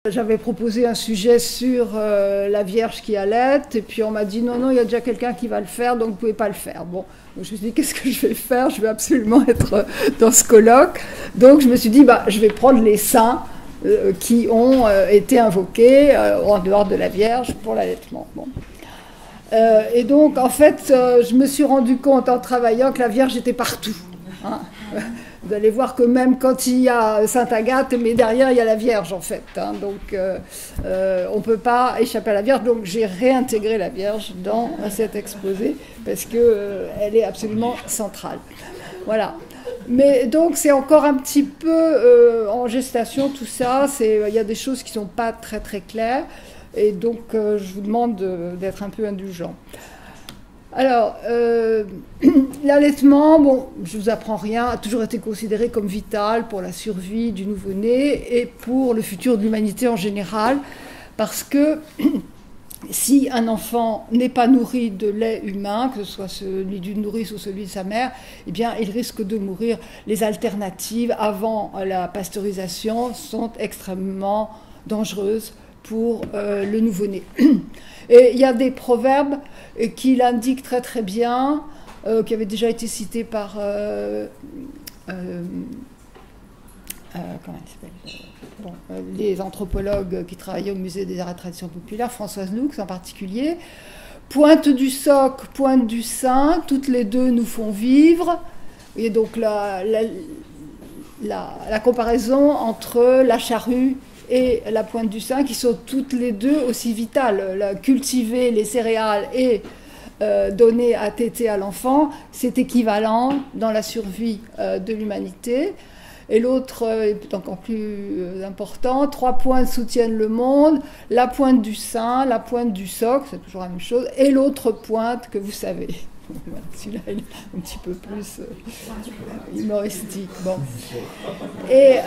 J'avais proposé un sujet sur la Vierge qui allait, et puis on m'a dit non, il y a déjà quelqu'un qui va le faire, donc vous ne pouvez pas le faire. Bon, donc je me suis dit, qu'est-ce que je vais faire? Je vais absolument être dans ce colloque. Donc je me suis dit, je vais prendre les saints qui ont été invoqués en dehors de la Vierge pour l'allaitement. Bon. Et donc, en fait, je me suis rendu compte en travaillant que la Vierge était partout. Hein. Vous allez voir que même quand il y a Sainte Agathe, mais derrière il y a la Vierge en fait. Hein, donc on ne peut pas échapper à la Vierge. Donc j'ai réintégré la Vierge dans cet exposé parce qu'elle est absolument centrale. Voilà. Mais donc c'est encore un petit peu en gestation tout ça. Il y a des choses qui ne sont pas très très claires. Et donc je vous demande d'être un peu indulgent. Alors, l'allaitement, bon, je ne vous apprends rien, a toujours été considéré comme vital pour la survie du nouveau-né et pour le futur de l'humanité en général, parce que si un enfant n'est pas nourri de lait humain, que ce soit celui d'une nourrice ou celui de sa mère, eh bien, il risque de mourir. Les alternatives avant la pasteurisation sont extrêmement dangereuses pour le nouveau-né. Et il y a des proverbes qui l'indiquent très très bien, qui avaient déjà été cités par les anthropologues qui travaillaient au musée des arts et traditions populaires, Françoise Lux en particulier. Pointe du soc, pointe du sein, toutes les deux nous font vivre. Et donc la comparaison entre la charrue et la pointe du sein, qui sont toutes les deux aussi vitales. Cultiver les céréales et donner à téter à l'enfant, c'est équivalent dans la survie de l'humanité. Et l'autre est encore plus important, 3 pointes soutiennent le monde, la pointe du sein, la pointe du soc, c'est toujours la même chose, et l'autre pointe que vous savez. Celui-là est un petit peu plus humoristique. Bon. Et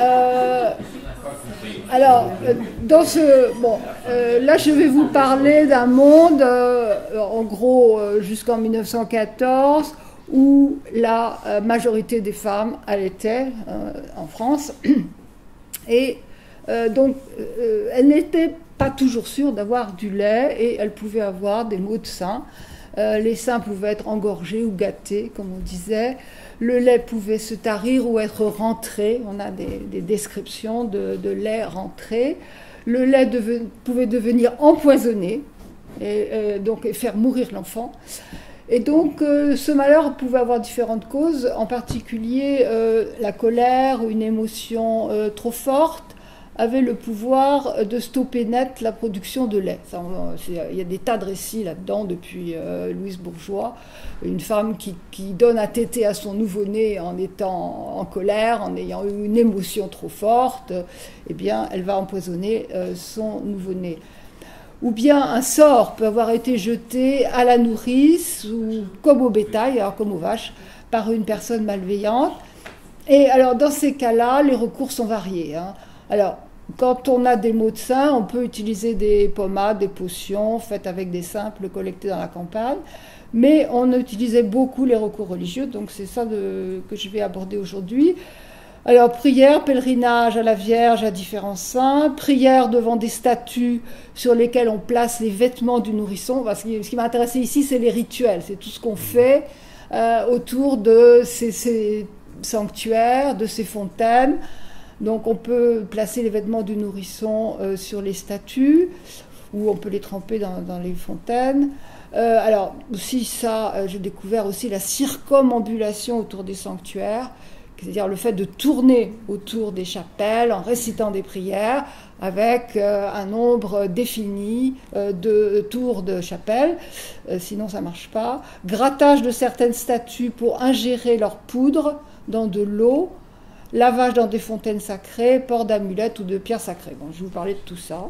alors, dans là je vais vous parler d'un monde, en gros jusqu'en 1914, où la majorité des femmes allaitaient en France. Et donc, elles n'étaient pas toujours sûres d'avoir du lait et elles pouvaient avoir des maux de sein. Les seins pouvaient être engorgés ou gâtés, comme on disait. Le lait pouvait se tarir ou être rentré. On a des descriptions de lait rentré. Le lait pouvait devenir empoisonné et donc faire mourir l'enfant. Et donc, ce malheur pouvait avoir différentes causes, en particulier la colère ou une émotion trop forte avait le pouvoir de stopper net la production de lait. Il y a des tas de récits là-dedans depuis Louise Bourgeois. Une femme qui donne à téter à son nouveau-né en étant en colère, en ayant eu une émotion trop forte, eh bien, elle va empoisonner son nouveau-né. Ou bien un sort peut avoir été jeté à la nourrice, ou comme au bétail, alors comme aux vaches, par une personne malveillante. Et alors, dans ces cas-là, les recours sont variés. Hein. Alors, quand on a des maux de sein, on peut utiliser des pommades, des potions faites avec des simples collectés dans la campagne. Mais on utilisait beaucoup les recours religieux, donc c'est ça que je vais aborder aujourd'hui. Alors, prière, pèlerinage à la Vierge à différents saints, prière devant des statues sur lesquelles on place les vêtements du nourrisson. Parce que ce qui m'a intéressé ici, c'est les rituels, c'est tout ce qu'on fait autour de ces sanctuaires, de ces fontaines. Donc on peut placer les vêtements du nourrisson sur les statues, ou on peut les tremper dans les fontaines. Alors aussi ça, j'ai découvert aussi la circumambulation autour des sanctuaires, c'est-à-dire le fait de tourner autour des chapelles en récitant des prières avec un nombre défini de tours de chapelle, sinon ça ne marche pas. Grattage de certaines statues pour ingérer leur poudre dans de l'eau, lavage dans des fontaines sacrées, port d'amulettes ou de pierres sacrées. Bon, je vais vous parler de tout ça.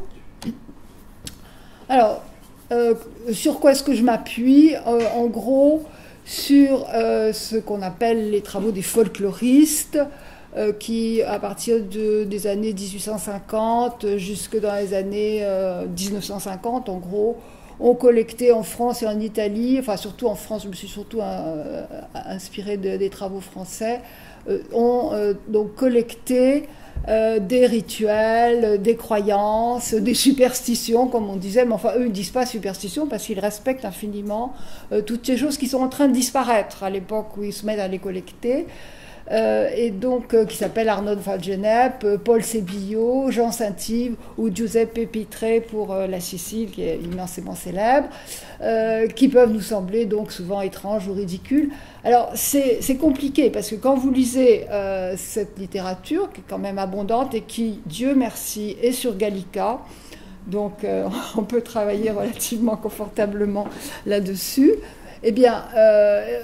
Alors, sur quoi est-ce que je m'appuie? En gros, sur ce qu'on appelle les travaux des folkloristes, qui, à partir des années 1850 jusque dans les années 1950, en gros, ont collecté en France et en Italie, enfin surtout en France, je me suis surtout inspirée des travaux français, ont donc collecté des rituels, des croyances, des superstitions, comme on disait, mais enfin eux ils ne disent pas superstition parce qu'ils respectent infiniment toutes ces choses qui sont en train de disparaître à l'époque où ils se mettent à les collecter. Et donc qui s'appelle Arnaud Falgenep, Paul Sébillot, Jean Saint-Yves ou Giuseppe Pitre pour la Sicile, qui est immensément célèbre, qui peuvent nous sembler donc souvent étranges ou ridicules. Alors c'est compliqué parce que quand vous lisez cette littérature qui est quand même abondante et qui, Dieu merci, est sur Gallica, donc on peut travailler relativement confortablement là-dessus. Eh bien,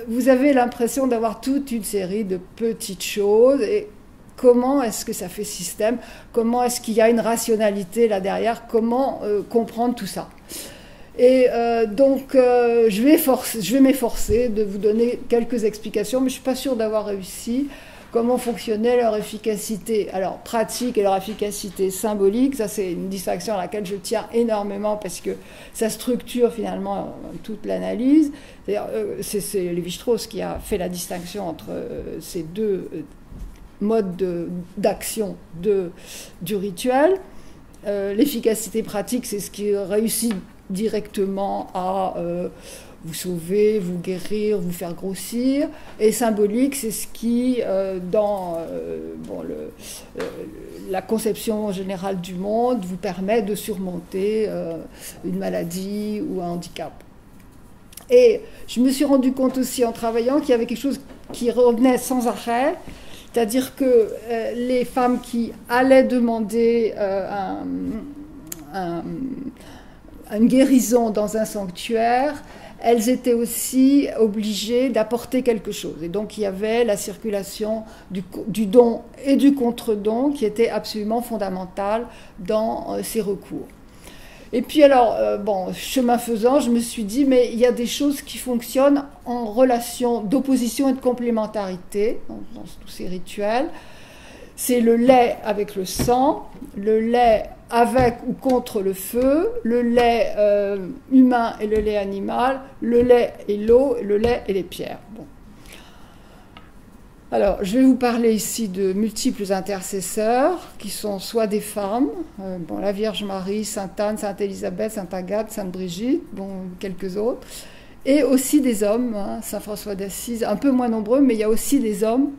vous avez l'impression d'avoir toute une série de petites choses. Et comment est-ce que ça fait système? Comment est-ce qu'il y a une rationalité là derrière? Comment comprendre tout ça? Et donc, je vais m'efforcer de vous donner quelques explications, mais je ne suis pas sûre d'avoir réussi. Comment fonctionnait leur efficacité, alors pratique et leur efficacité symbolique, ça c'est une distinction à laquelle je tiens énormément parce que ça structure finalement toute l'analyse. C'est Lévi-Strauss qui a fait la distinction entre ces deux modes d'action du rituel. L'efficacité pratique, c'est ce qui réussit directement à vous sauver, vous guérir, vous faire grossir. Et symbolique, c'est ce qui, dans la conception générale du monde, vous permet de surmonter une maladie ou un handicap. Et je me suis rendu compte aussi en travaillant qu'il y avait quelque chose qui revenait sans arrêt, c'est-à-dire que les femmes qui allaient demander une guérison dans un sanctuaire, elles étaient aussi obligées d'apporter quelque chose. Et donc il y avait la circulation du don et du contre-don qui était absolument fondamentale dans ces recours. Et puis alors, chemin faisant, je me suis dit, mais il y a des choses qui fonctionnent en relation d'opposition et de complémentarité dans tous ces rituels. C'est le lait avec le sang, le lait avec ou contre le feu, le lait humain et le lait animal, le lait et l'eau, le lait et les pierres. Bon. Alors, je vais vous parler ici de multiples intercesseurs qui sont soit des femmes, la Vierge Marie, Sainte Anne, Sainte Élisabeth, Sainte Agathe, Sainte Brigitte, quelques autres, et aussi des hommes, Saint François d'Assise, un peu moins nombreux, mais il y a aussi des hommes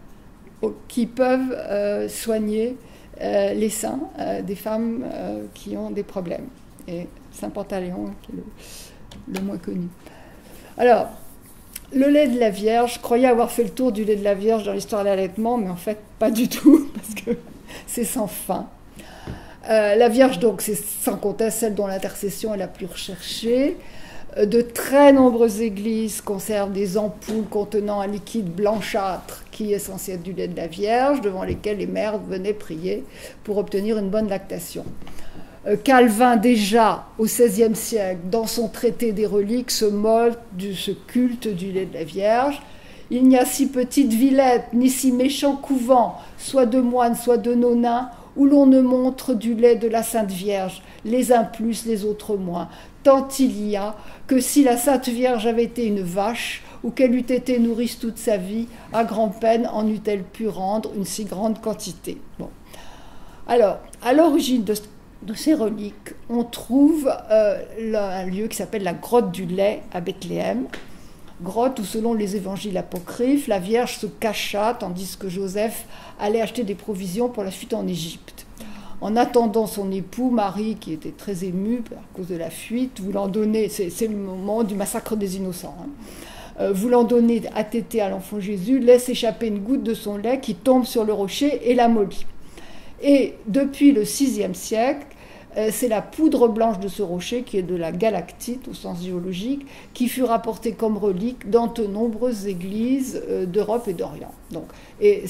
qui peuvent soigner les seins des femmes qui ont des problèmes. Et Saint Pantaléon, qui est le moins connu. Alors, le lait de la Vierge, je croyais avoir fait le tour du lait de la Vierge dans l'histoire de l'allaitement, mais en fait, pas du tout, parce que c'est sans fin. La Vierge, donc, c'est sans conteste celle dont l'intercession est la plus recherchée. De très nombreuses églises conservent des ampoules contenant un liquide blanchâtre qui est censé être du lait de la Vierge, devant lesquelles les mères venaient prier pour obtenir une bonne lactation. Calvin, déjà au XVIe siècle, dans son traité des reliques, se moque de ce culte du lait de la Vierge. Il n'y a si petite Villette, ni si méchant couvent, soit de moines, soit de nonins, où l'on ne montre du lait de la Sainte Vierge, les uns plus, les autres moins. Tant il y a que si la Sainte Vierge avait été une vache, ou qu'elle eût été nourrice toute sa vie, à grand-peine en eût-elle pu rendre une si grande quantité. Bon. Alors, à l'origine de ces reliques, on trouve un lieu qui s'appelle la grotte du lait à Bethléem, grotte où, selon les évangiles apocryphes, la Vierge se cacha tandis que Joseph allait acheter des provisions pour la fuite en Égypte. En attendant son époux, Marie, qui était très émue à cause de la fuite, voulant donner, c'est le moment du massacre des innocents, voulant donner à téter à l'enfant Jésus, laisse échapper une goutte de son lait qui tombe sur le rocher et l'amollit. Et depuis le VIe siècle, c'est la poudre blanche de ce rocher, qui est de la galactite au sens géologique, qui fut rapportée comme relique dans de nombreuses églises d'Europe et d'Orient. Donc, et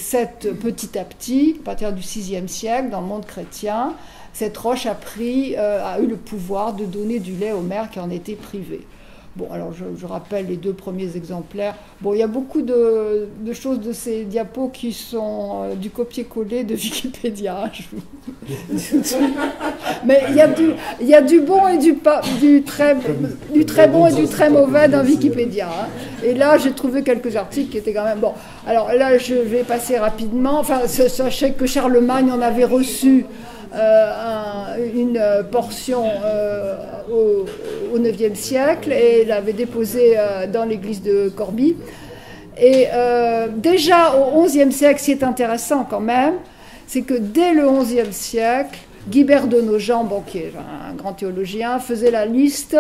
petit à petit, à partir du VIe siècle, dans le monde chrétien, cette roche a eu le pouvoir de donner du lait aux mères qui en étaient privées. Bon, alors je rappelle les deux premiers exemplaires. Bon, il y a beaucoup de choses de ces diapos qui sont du copier-coller de Wikipédia. Mais il y a du bon et du très bon et du très mauvais dans Wikipédia. Hein. Et là, j'ai trouvé quelques articles qui étaient quand même... Bon, alors là, je vais passer rapidement. Enfin, sachez que Charlemagne en avait reçu une portion au IXe siècle et l'avait déposée dans l'église de Corbie. Et déjà au XIe siècle, ce qui est intéressant quand même, c'est que dès le XIe siècle, Guibert de Nogent, qui est un grand théologien, faisait la liste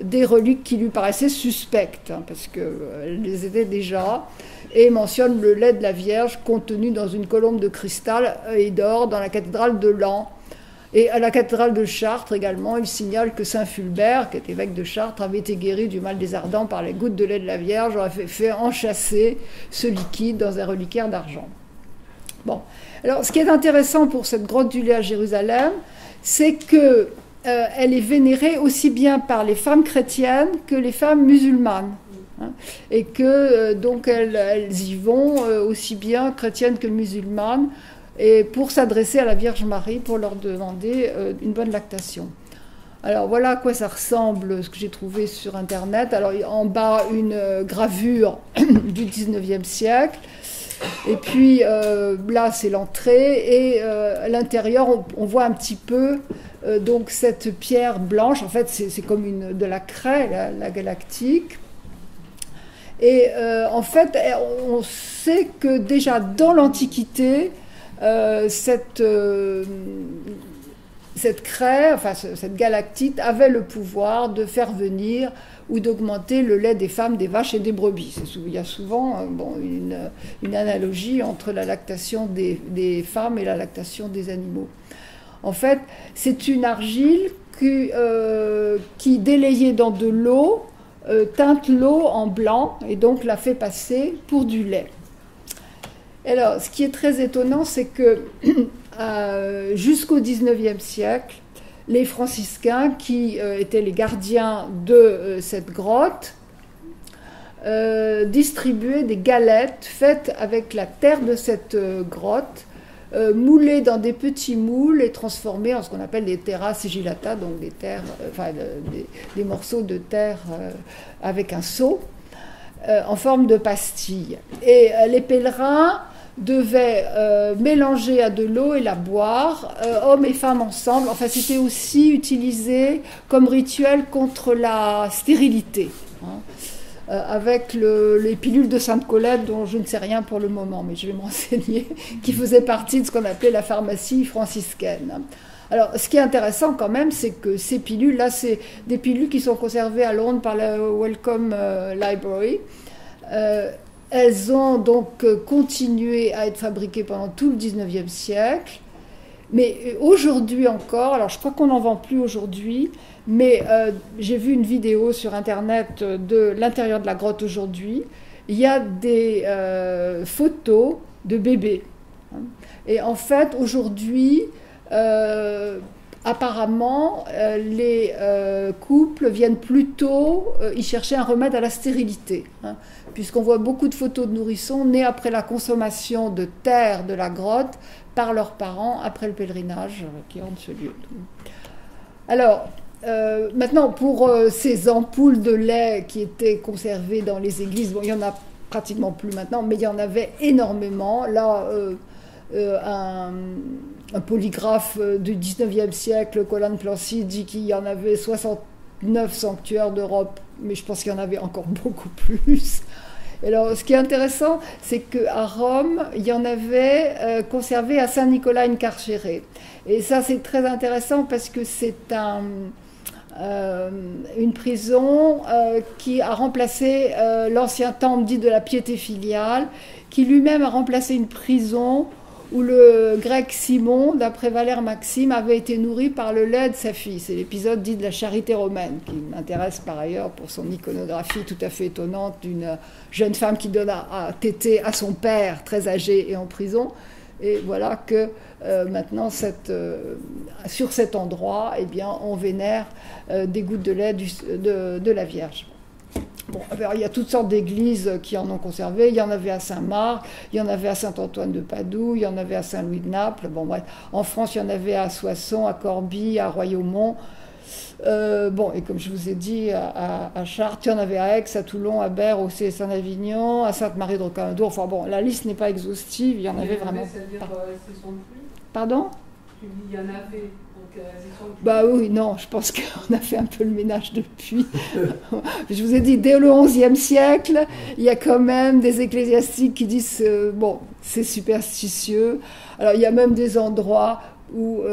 des reliques qui lui paraissaient suspectes, parce qu'elles les étaient déjà, et mentionne le lait de la Vierge contenu dans une colombe de cristal et d'or dans la cathédrale de Laon. Et à la cathédrale de Chartres également, il signale que Saint Fulbert, qui est évêque de Chartres, avait été guéri du mal des ardents par les gouttes de lait de la Vierge, aurait fait enchâsser ce liquide dans un reliquaire d'argent. Bon, alors ce qui est intéressant pour cette grotte du lait à Jérusalem, c'est que elle est vénérée aussi bien par les femmes chrétiennes que les femmes musulmanes. Hein, et que donc elles y vont aussi bien chrétiennes que musulmanes, et pour s'adresser à la Vierge Marie, pour leur demander une bonne lactation. Alors voilà à quoi ça ressemble, ce que j'ai trouvé sur Internet. Alors en bas, une gravure du 19e siècle. Et puis là, c'est l'entrée. Et à l'intérieur, on voit un petit peu donc cette pierre blanche. En fait, c'est comme de la craie, la galactique. Et en fait, on sait que déjà dans l'Antiquité, cette craie, enfin cette galactite, avait le pouvoir de faire venir ou d'augmenter le lait des femmes, des vaches et des brebis. Il y a souvent une analogie entre la lactation des femmes et la lactation des animaux. En fait, c'est une argile qui délayée dans de l'eau, teinte l'eau en blanc et donc la fait passer pour du lait. Alors, ce qui est très étonnant, c'est que jusqu'au XIXe siècle, les franciscains, qui étaient les gardiens de cette grotte, distribuaient des galettes faites avec la terre de cette grotte, moulées dans des petits moules et transformées en ce qu'on appelle des terra sigillata, donc des morceaux de terre avec un seau, en forme de pastille. Et les pèlerins devaient mélanger à de l'eau et la boire, hommes et femmes ensemble. Enfin, c'était aussi utilisé comme rituel contre la stérilité, hein, avec les pilules de Sainte Colette, dont je ne sais rien pour le moment, mais je vais me renseigner, qui faisaient partie de ce qu'on appelait la pharmacie franciscaine. Alors, ce qui est intéressant quand même, c'est que ces pilules-là, c'est des pilules qui sont conservées à Londres par la Wellcome Library. Elles ont donc continué à être fabriquées pendant tout le 19e siècle. Mais aujourd'hui encore, alors je crois qu'on n'en vend plus aujourd'hui, mais j'ai vu une vidéo sur Internet de l'intérieur de la grotte aujourd'hui. Il y a des photos de bébés. Et en fait, aujourd'hui, apparemment, les couples viennent plutôt y chercher un remède à la stérilité, hein, puisqu'on voit beaucoup de photos de nourrissons nés après la consommation de terre de la grotte par leurs parents après le pèlerinage qui rentre ce lieu. Alors, maintenant, pour ces ampoules de lait qui étaient conservées dans les églises, bon, il n'y en a pratiquement plus maintenant, mais il y en avait énormément. Là, un polygraphe du 19e siècle, Colin Clancy, dit qu'il y en avait 69 sanctuaires d'Europe, mais je pense qu'il y en avait encore beaucoup plus. Alors, ce qui est intéressant, c'est qu'à Rome, il y en avait conservé à Saint-Nicolas in Carcere. Et ça, c'est très intéressant parce que c'est une prison qui a remplacé l'ancien temple dit de la piété filiale, qui lui-même a remplacé une prison où le grec Simon, d'après Valère Maxime, avait été nourri par le lait de sa fille. C'est l'épisode dit de la charité romaine, qui m'intéresse par ailleurs pour son iconographie tout à fait étonnante d'une jeune femme qui donne à téter à son père, très âgé et en prison. Et voilà que maintenant, sur cet endroit, eh bien, on vénère des gouttes de lait de la Vierge. Bon, alors, il y a toutes sortes d'églises qui en ont conservé. Il y en avait à Saint-Marc, il y en avait à Saint-Antoine de Padoue, il y en avait à Saint-Louis de Naples. Bon, bref. En France, il y en avait à Soissons, à Corbie, à Royaumont. Bon, et comme je vous ai dit, à Chartres, il y en avait à Aix, à Toulon, à Berre, au Saint-Avignon, à Sainte-Marie de Rocamadour. Enfin bon, la liste n'est pas exhaustive, il y en avait vraiment. C'est-à-dire, elles sont plus. Pardon? Tu dis, il y en avait. Bah oui, non, je pense qu'on a fait un peu le ménage depuis. Je vous ai dit, dès le XIe siècle, il y a quand même des ecclésiastiques qui disent, bon, c'est superstitieux. Alors, il y a même des endroits où,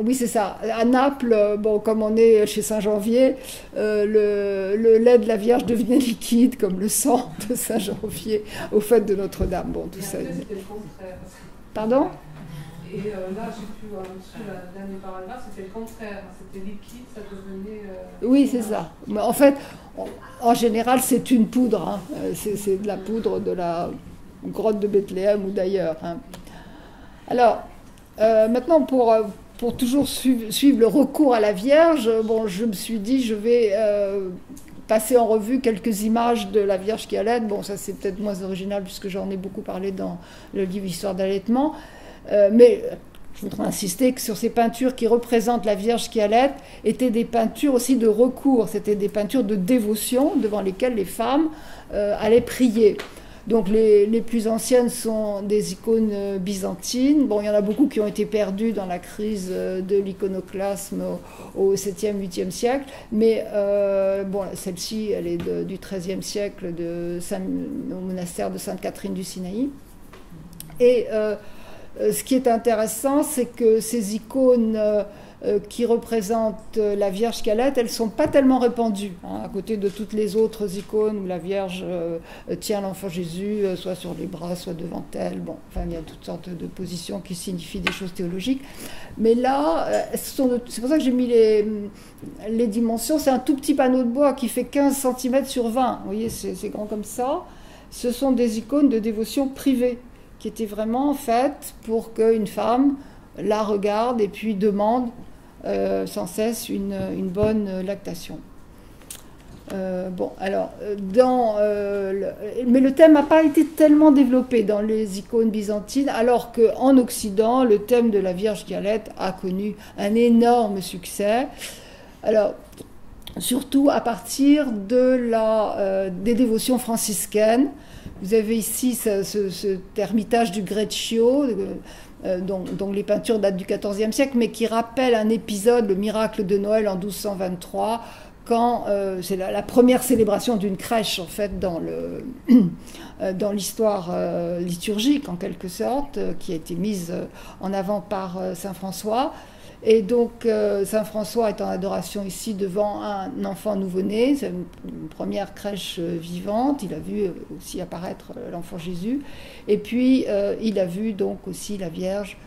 oui, c'est ça, à Naples, bon, comme on est chez Saint-Janvier, le lait de la Vierge devenait liquide, comme le sang de Saint-Janvier, aux fêtes de Notre-Dame. Bon, tout ça. C'était le contraire. Pardon? Et là, j'ai pu en dessous, le dernier paragraphe, c'était le contraire. C'était liquide, ça devenait. Oui, c'est ça. Mais en fait, en général, c'est une poudre. Hein. C'est de la poudre de la grotte de Bethléem ou d'ailleurs. Hein. Alors, maintenant, pour toujours suivre le recours à la Vierge, bon, je me suis dit, je vais passer en revue quelques images de la Vierge qui allait. Bon, ça, c'est peut-être moins original puisque j'en ai beaucoup parlé dans le livre Histoire d'allaitement. Mais je voudrais insister que sur ces peintures qui représentent la Vierge qui allait, étaient des peintures aussi de recours, c'était des peintures de dévotion devant lesquelles les femmes allaient prier. Donc les plus anciennes sont des icônes byzantines. Bon, il y en a beaucoup qui ont été perdues dans la crise de l'iconoclasme au 7e, 8e siècle, mais bon, celle-ci, elle est du 13e siècle au monastère de Sainte-Catherine du Sinaï. Et ce qui est intéressant, c'est que ces icônes qui représentent la Vierge qui allait, elles ne sont pas tellement répandues, hein, à côté de toutes les autres icônes où la Vierge tient l'enfant Jésus, soit sur les bras, soit devant elle. Bon, enfin, il y a toutes sortes de positions qui signifient des choses théologiques. Mais là, c'est pour ça que j'ai mis les dimensions. C'est un tout petit panneau de bois qui fait 15 cm sur 20. Vous voyez, c'est grand comme ça. Ce sont des icônes de dévotion privée, qui était vraiment faite pour qu'une femme la regarde et puis demande sans cesse une bonne lactation. Bon, alors, mais le thème n'a pas été tellement développé dans les icônes byzantines, alors qu'en Occident, le thème de la Vierge qui allait a connu un énorme succès. Alors, surtout à partir des dévotions franciscaines. Vous avez ici cet ermitage du Greccio, dont les peintures datent du XIVe siècle, mais qui rappelle un épisode, le miracle de Noël en 1223, quand c'est la première célébration d'une crèche, en fait, dans l'histoire liturgique, en quelque sorte, qui a été mise en avant par saint François. Et donc, saint François est en adoration ici devant un enfant nouveau-né. C'est une première crèche vivante. Il a vu aussi apparaître l'enfant Jésus. Et puis, il a vu donc aussi la Vierge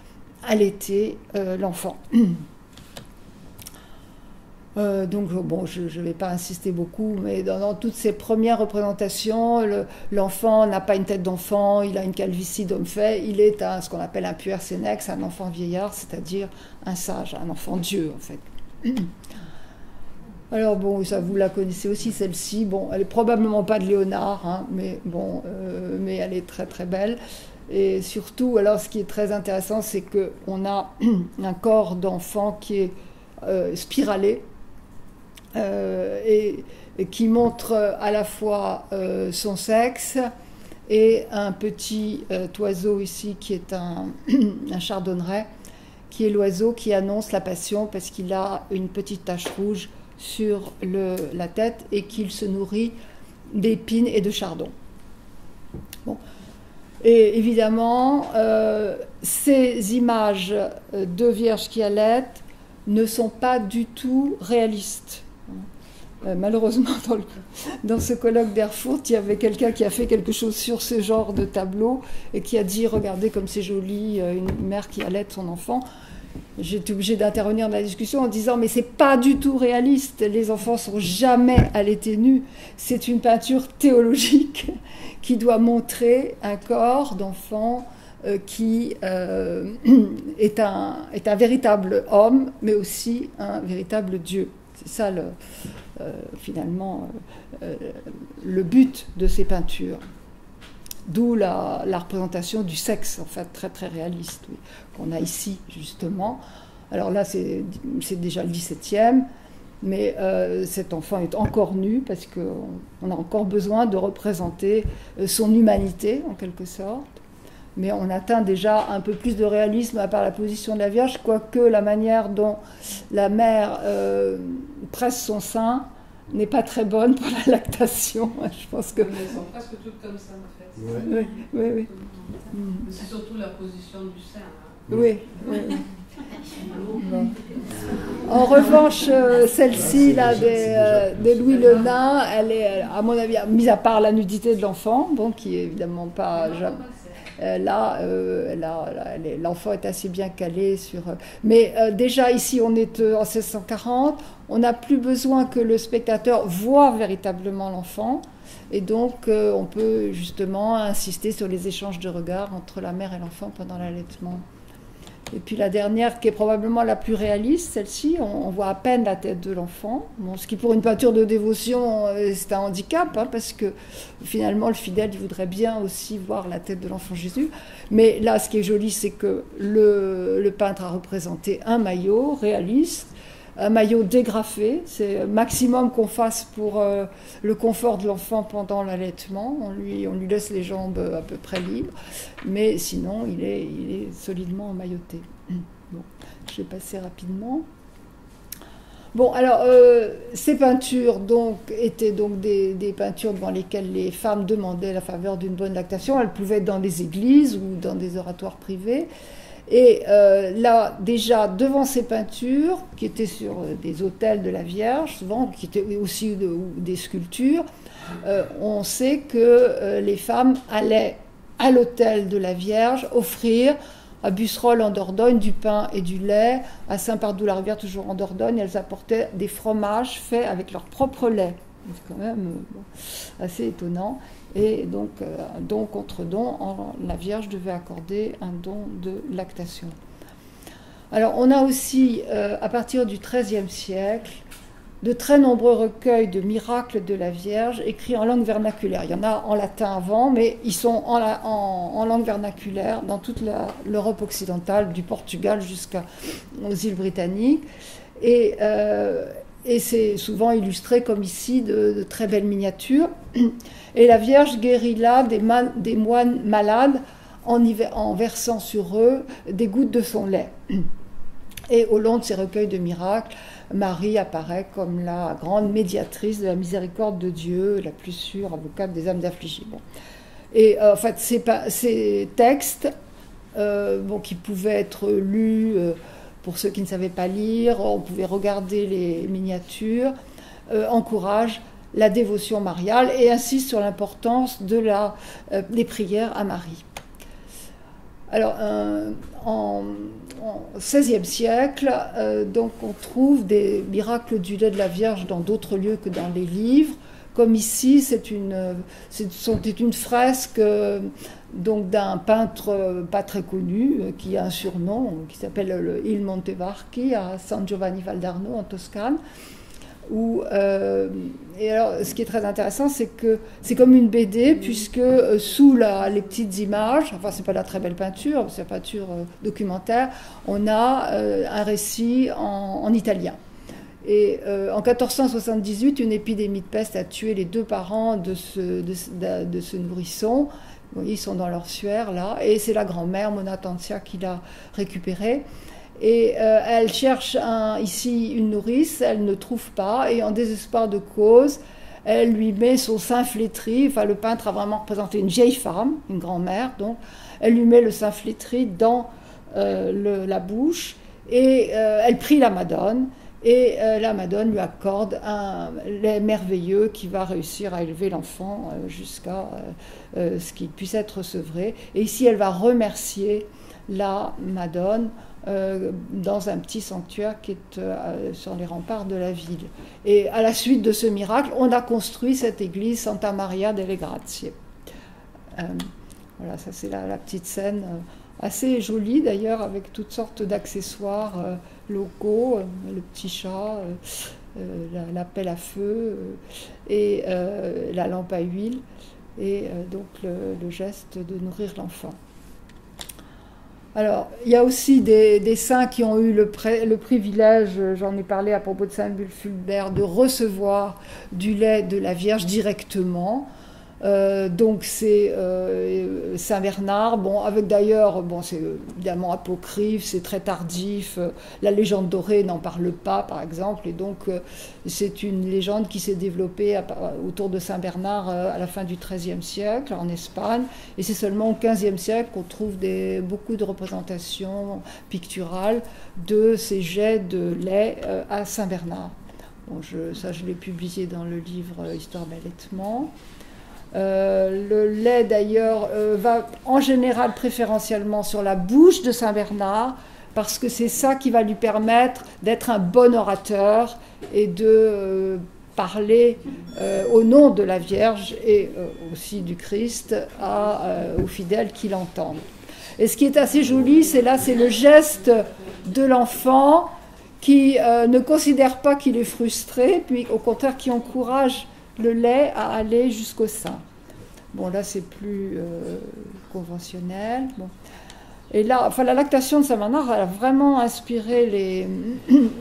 allaiter l'enfant. Donc, bon, je ne vais pas insister beaucoup, mais dans toutes ces premières représentations, l'enfant n'a pas une tête d'enfant, il a une calvitie d'homme fait, il est ce qu'on appelle un puer senex, un enfant vieillard, c'est-à-dire un sage, un enfant Dieu, en fait. Alors, bon, ça, vous la connaissez aussi, celle-ci. Bon, elle n'est probablement pas de Léonard, hein, mais bon, mais elle est très, très belle. Et surtout, alors, ce qui est très intéressant, c'est qu'on a un corps d'enfant qui est spiralé, et qui montre à la fois son sexe et un petit oiseau ici qui est un chardonneret, qui est l'oiseau qui annonce la passion parce qu'il a une petite tache rouge sur la tête et qu'il se nourrit d'épines et de chardon. Bon. Et évidemment, ces images de Vierge qui allaitent ne sont pas du tout réalistes. Malheureusement, dans ce colloque d'Erfurt, il y avait quelqu'un qui a fait quelque chose sur ce genre de tableau et qui a dit « Regardez comme c'est joli, une mère qui allaite son enfant ». J'ai été obligée d'intervenir dans la discussion en disant « Mais c'est pas du tout réaliste, les enfants sont jamais allaités nus. C'est une peinture théologique qui doit montrer un corps d'enfant qui est un véritable homme, mais aussi un véritable Dieu. » C'est ça, finalement, le but de ces peintures. D'où la représentation du sexe, en fait, très très réaliste, oui, qu'on a ici, justement. Alors là, c'est déjà le XVIIe, mais cet enfant est encore nu, parce qu'on a encore besoin de représenter son humanité, en quelque sorte. Mais on atteint déjà un peu plus de réalisme par la position de la Vierge, quoique la manière dont la mère presse son sein n'est pas très bonne pour la lactation. Je pense que... Mais elles sont presque toutes comme ça, en fait. Oui, oui, oui. C'est surtout la position du sein. Hein. Oui, oui. Bon. En revanche, celle-ci là, des Louis le Nain, elle est, à mon avis, mis à part la nudité de l'enfant, bon, qui est évidemment pas... l'enfant est assez bien calé sur... Mais déjà ici, on est en 1640, on n'a plus besoin que le spectateur voie véritablement l'enfant, et donc on peut justement insister sur les échanges de regards entre la mère et l'enfant pendant l'allaitement. Et puis la dernière, qui est probablement la plus réaliste, celle-ci, on voit à peine la tête de l'enfant. Bon, ce qui pour une peinture de dévotion, c'est un handicap, hein, parce que finalement le fidèle, il voudrait bien aussi voir la tête de l'enfant Jésus. Mais là, ce qui est joli, c'est que le peintre a représenté un maillot réaliste, un maillot dégrafé. C'est le maximum qu'on fasse pour le confort de l'enfant pendant l'allaitement. On lui laisse les jambes à peu près libres, mais sinon il est solidement emmailloté. Bon, je vais passer rapidement. Bon, alors ces peintures donc étaient donc des peintures devant lesquelles les femmes demandaient la faveur d'une bonne lactation. Elles pouvaient être dans des églises ou dans des oratoires privés. Et là, déjà, devant ces peintures, qui étaient sur des autels de la Vierge, souvent, qui étaient aussi des sculptures, on sait que les femmes allaient à l'autel de la Vierge offrir à Busserolles en Dordogne du pain et du lait, à Saint-Pardoux-la-Rivière, toujours en Dordogne, elles apportaient des fromages faits avec leur propre lait. C'est quand même assez étonnant. Et donc, don contre don, la Vierge devait accorder un don de lactation. Alors, on a aussi, à partir du XIIIe siècle, de très nombreux recueils de miracles de la Vierge écrits en langue vernaculaire. Il y en a en latin avant, mais ils sont en langue vernaculaire dans toute l'Europe occidentale, du Portugal jusqu'aux îles britanniques. Et c'est souvent illustré, comme ici, de très belles miniatures. Et la Vierge guérit là des moines malades en versant sur eux des gouttes de son lait. Et au long de ces recueils de miracles, Marie apparaît comme la grande médiatrice de la miséricorde de Dieu, la plus sûre avocate des âmes affligées. Bon. Et en fait, ces textes, qui pouvaient être lus pour ceux qui ne savaient pas lire, on pouvait regarder les miniatures, encouragent la dévotion mariale et insistent sur l'importance des prières à Marie. Alors, en XVIe siècle, donc on trouve des miracles du lait de la Vierge dans d'autres lieux que dans les livres. Comme ici, c'était une fresque donc d'un peintre pas très connu, qui a un surnom, qui s'appelle Il Montevarchi, à San Giovanni Valdarno, en Toscane. Et alors, ce qui est très intéressant, c'est que c'est comme une BD, puisque sous les petites images, enfin c'est pas la très belle peinture, c'est la peinture documentaire, on a un récit en italien. Et en 1478, une épidémie de peste a tué les 2 parents de ce nourrisson. Bon, ils sont dans leur suaire là, et c'est la grand-mère Monna Tanzia qui l'a récupéré. Et elle cherche ici une nourrice, elle ne trouve pas, et en désespoir de cause, elle lui met son sein flétri. Enfin, le peintre a vraiment représenté une vieille femme, une grand-mère, donc elle lui met le sein flétri dans la bouche, et elle prie la Madone, et la Madone lui accorde un lait merveilleux qui va réussir à élever l'enfant jusqu'à ce qu'il puisse être sevré. Et ici, elle va remercier la Madone dans un petit sanctuaire qui est sur les remparts de la ville. Et à la suite de ce miracle, on a construit cette église Santa Maria delle Grazie. Voilà, ça c'est la petite scène assez jolie d'ailleurs, avec toutes sortes d'accessoires locaux, le petit chat, la pelle à feu et la lampe à huile, et donc le geste de nourrir l'enfant. Alors, il y a aussi des saints qui ont eu le privilège, j'en ai parlé à propos de Saint Fulbert, de recevoir du lait de la Vierge directement. Donc c'est Saint Bernard, bon, avec d'ailleurs, bon, c'est évidemment apocryphe, c'est très tardif, la légende dorée n'en parle pas par exemple, et donc c'est une légende qui s'est développée autour de Saint Bernard à la fin du XIIIe siècle en Espagne, et c'est seulement au XVe siècle qu'on trouve beaucoup de représentations picturales de ces jets de lait à Saint Bernard. Bon, ça je l'ai publié dans le livre Histoire d'allaitement. Le lait d'ailleurs va en général préférentiellement sur la bouche de Saint Bernard, parce que c'est ça qui va lui permettre d'être un bon orateur et de parler au nom de la Vierge et aussi du Christ aux fidèles qui l'entendent. Et ce qui est assez joli, c'est le geste de l'enfant qui ne considère pas qu'il est frustré, puis au contraire qui encourage le lait à aller jusqu'au sein. Bon, là, c'est plus conventionnel. Bon. Et là, enfin, la lactation de Saint Bernard a vraiment inspiré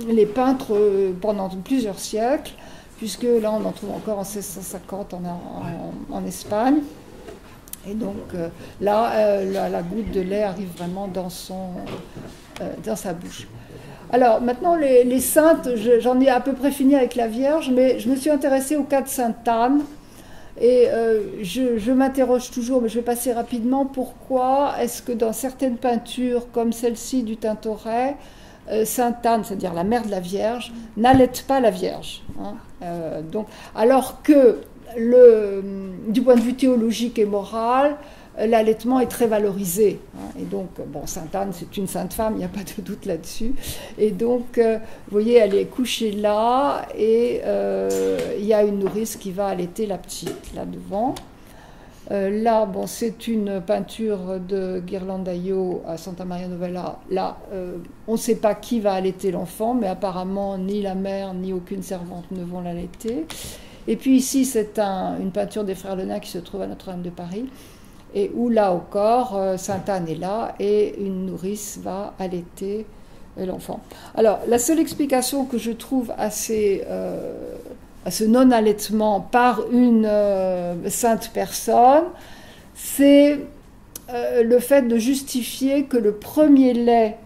les peintres pendant plusieurs siècles, puisque là, on en trouve encore en 1650 en Espagne. Et donc, là, la goutte de lait arrive vraiment dans sa bouche. Alors maintenant, les saintes, j'en ai à peu près fini avec la Vierge, mais je me suis intéressée au cas de Sainte Anne, et je m'interroge toujours, mais je vais passer rapidement, pourquoi est-ce que dans certaines peintures, comme celle-ci du Tintoret, Sainte Anne, c'est-à-dire la mère de la Vierge, n'allaite pas la Vierge, hein, donc, alors que du point de vue théologique et moral, l'allaitement est très valorisé. Hein, et donc, bon, Sainte Anne, c'est une sainte femme, il n'y a pas de doute là-dessus. Et donc, vous voyez, elle est couchée là, et il y a une nourrice qui va allaiter la petite, là devant. Là, bon, c'est une peinture de Ghirlandaio à Santa Maria Novella. Là, on ne sait pas qui va allaiter l'enfant, mais apparemment, ni la mère, ni aucune servante ne vont l'allaiter. Et puis ici, c'est une peinture des frères Lenain qui se trouve à Notre-Dame de Paris, et où là encore, Sainte Anne est là et une nourrice va allaiter l'enfant. Alors, la seule explication que je trouve à ce non-allaitement par une sainte personne, c'est le fait de justifier que le premier lait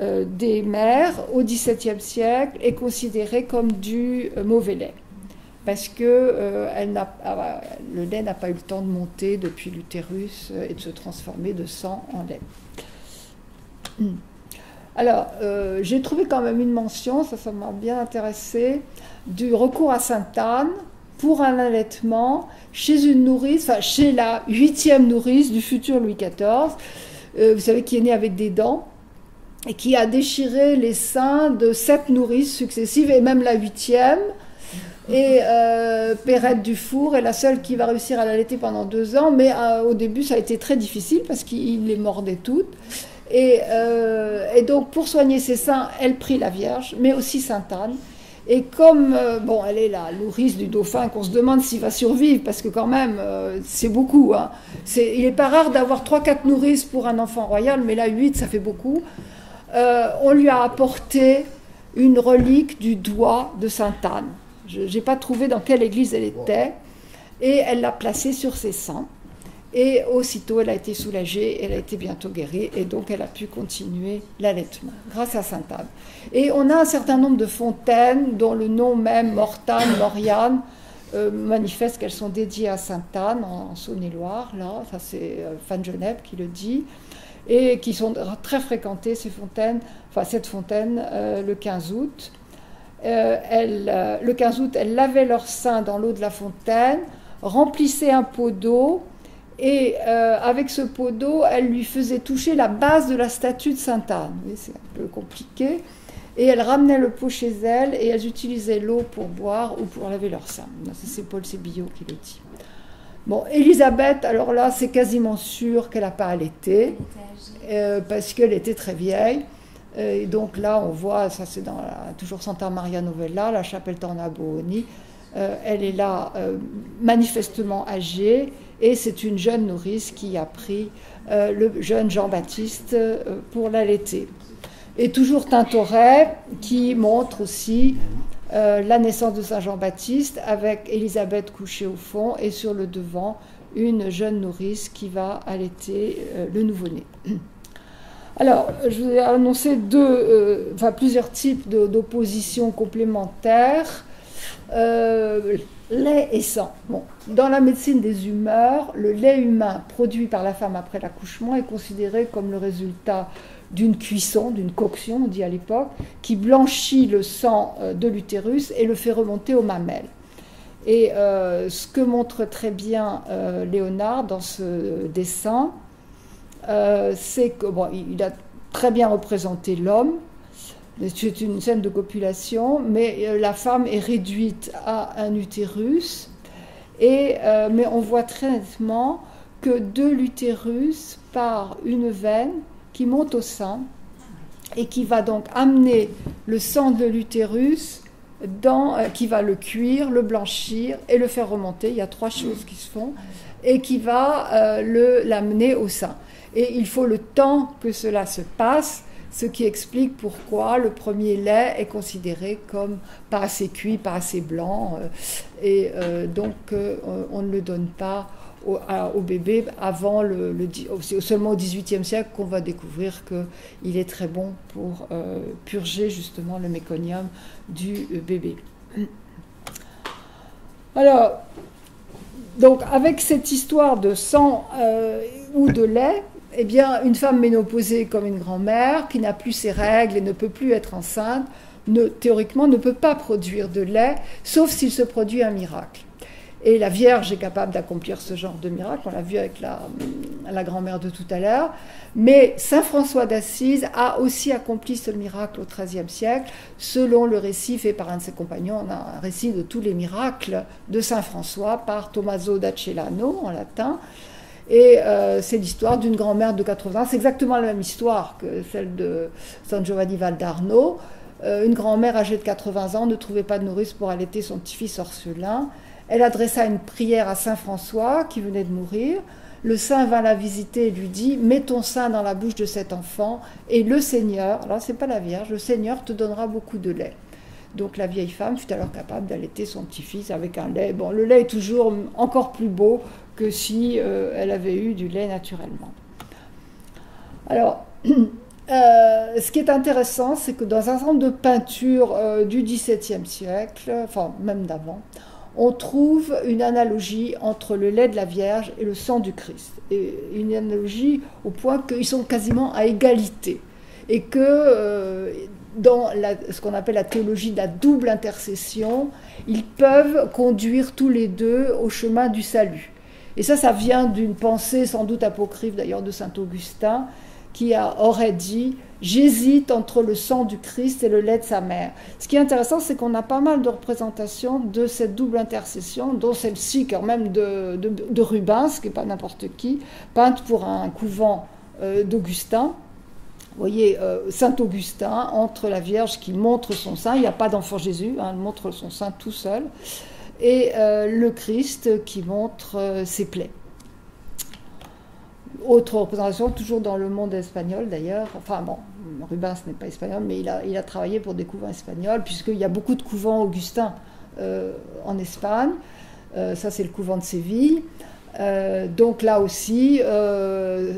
des mères au XVIIe siècle est considéré comme du mauvais lait, parce que le lait n'a pas eu le temps de monter depuis l'utérus et de se transformer de sang en lait. Alors, j'ai trouvé quand même une mention, ça m'a bien intéressé, du recours à Sainte Anne pour un allaitement chez une nourrice, enfin chez la 8e nourrice du futur Louis XIV, vous savez, qui est née avec des dents, et qui a déchiré les seins de 7 nourrices successives, et même la 8e. Et Perrette Dufour est la seule qui va réussir à l'allaiter pendant 2 ans, mais au début ça a été très difficile parce qu'il les mordait toutes. Et donc pour soigner ses seins, elle prit la Vierge, mais aussi Sainte Anne. Et comme bon, elle est la nourrice du dauphin, qu'on se demande s'il va survivre, parce que quand même c'est beaucoup. Hein. Il n'est pas rare d'avoir 3-4 nourrices pour un enfant royal, mais là 8 ça fait beaucoup. On lui a apporté une relique du doigt de Sainte Anne. Je n'ai pas trouvé dans quelle église elle était, et elle l'a placée sur ses seins. Et aussitôt, elle a été soulagée, elle a été bientôt guérie, et donc elle a pu continuer l'allaitement, grâce à Sainte Anne. Et on a un certain nombre de fontaines, dont le nom même, Mortane, Moriane, manifeste qu'elles sont dédiées à Sainte Anne, en Saône-et-Loire, là, ça c'est Fan Genève qui le dit, et qui sont très fréquentées, ces fontaines, enfin cette fontaine, le 15 août. Le 15 août, elles lavaient leurs seins dans l'eau de la fontaine, remplissaient un pot d'eau, et avec ce pot d'eau, elles lui faisaient toucher la base de la statue de Sainte Anne. Oui, c'est un peu compliqué. Et elles ramenaient le pot chez elles, et elles utilisaient l'eau pour boire ou pour laver leurs seins. C'est Paul Sébillot qui le dit. Bon, Élisabeth, alors là, c'est quasiment sûr qu'elle n'a pas allaité, parce qu'elle était très vieille. Et donc là, on voit, ça c'est toujours Santa Maria Novella, la chapelle Tornabuoni. Elle est là manifestement âgée, et c'est une jeune nourrice qui a pris le jeune Jean-Baptiste pour l'allaiter. Et toujours Tintoret qui montre aussi la naissance de Saint Jean-Baptiste avec Élisabeth couchée au fond et sur le devant une jeune nourrice qui va allaiter le nouveau-né. Alors, je vous ai annoncé plusieurs types d'opposition complémentaires. Lait et sang. Bon, dans la médecine des humeurs, le lait humain produit par la femme après l'accouchement est considéré comme le résultat d'une cuisson, d'une coction, on dit à l'époque, qui blanchit le sang de l'utérus et le fait remonter aux mamelles. Et ce que montre très bien Léonard dans ce dessin, c'est que, bon, il a très bien représenté l'homme. C'est une scène de copulation, mais la femme est réduite à un utérus. Mais on voit très nettement que de l'utérus part une veine qui monte au sein et qui va donc amener le sang de l'utérus qui va le cuire, le blanchir et le faire remonter. Il y a 3 choses qui se font et qui va l'amener au sein. Et il faut le temps que cela se passe, ce qui explique pourquoi le premier lait est considéré comme pas assez cuit, pas assez blanc, donc on ne le donne pas au bébé avant seulement au XVIIIe siècle qu'on va découvrir qu'il est très bon pour purger justement le méconium du bébé. Alors, donc avec cette histoire de sang ou de lait, eh bien, une femme ménopausée comme une grand-mère, qui n'a plus ses règles et ne peut plus être enceinte, théoriquement ne peut pas produire de lait, sauf s'il se produit un miracle. Et la Vierge est capable d'accomplir ce genre de miracle, on l'a vu avec la grand-mère de tout à l'heure, mais Saint François d'Assise a aussi accompli ce miracle au XIIIe siècle, selon le récit fait par un de ses compagnons. On a un récit de tous les miracles de Saint François par Tommaso da Celano en latin. Et c'est l'histoire d'une grand-mère de 80 ans. C'est exactement la même histoire que celle de San Giovanni Valdarno. Une grand-mère âgée de 80 ans ne trouvait pas de nourrice pour allaiter son petit-fils orphelin. Elle adressa une prière à Saint François, qui venait de mourir. Le saint vint la visiter et lui dit « Mets ton sein dans la bouche de cet enfant, et le Seigneur, alors c'est pas la Vierge, le Seigneur te donnera beaucoup de lait. » Donc la vieille femme fut alors capable d'allaiter son petit-fils avec un lait. Bon, le lait est toujours encore plus beau que si elle avait eu du lait naturellement. Alors, ce qui est intéressant, c'est que dans un certain nombre de peintures du XVIIe siècle, enfin même d'avant, on trouve une analogie entre le lait de la Vierge et le sang du Christ. Et une analogie au point qu'ils sont quasiment à égalité. Et que dans ce qu'on appelle la théologie de la double intercession, ils peuvent conduire tous les deux au chemin du salut. Et ça vient d'une pensée sans doute apocryphe d'ailleurs de saint Augustin, qui aurait dit « J'hésite entre le sang du Christ et le lait de sa mère ». Ce qui est intéressant, c'est qu'on a pas mal de représentations de cette double intercession, dont celle-ci quand même de Rubens, qui n'est pas n'importe qui, peinte pour un couvent d'Augustin. Vous voyez, Saint Augustin, entre la Vierge qui montre son sein, il n'y a pas d'enfant Jésus, elle montre son sein tout seul, et le Christ qui montre ses plaies. Autre représentation, toujours dans le monde espagnol d'ailleurs, enfin bon, Rubens n'est pas espagnol, mais il a travaillé pour des couvents espagnols, puisqu'il y a beaucoup de couvents augustins en Espagne, ça c'est le couvent de Séville. Donc là aussi,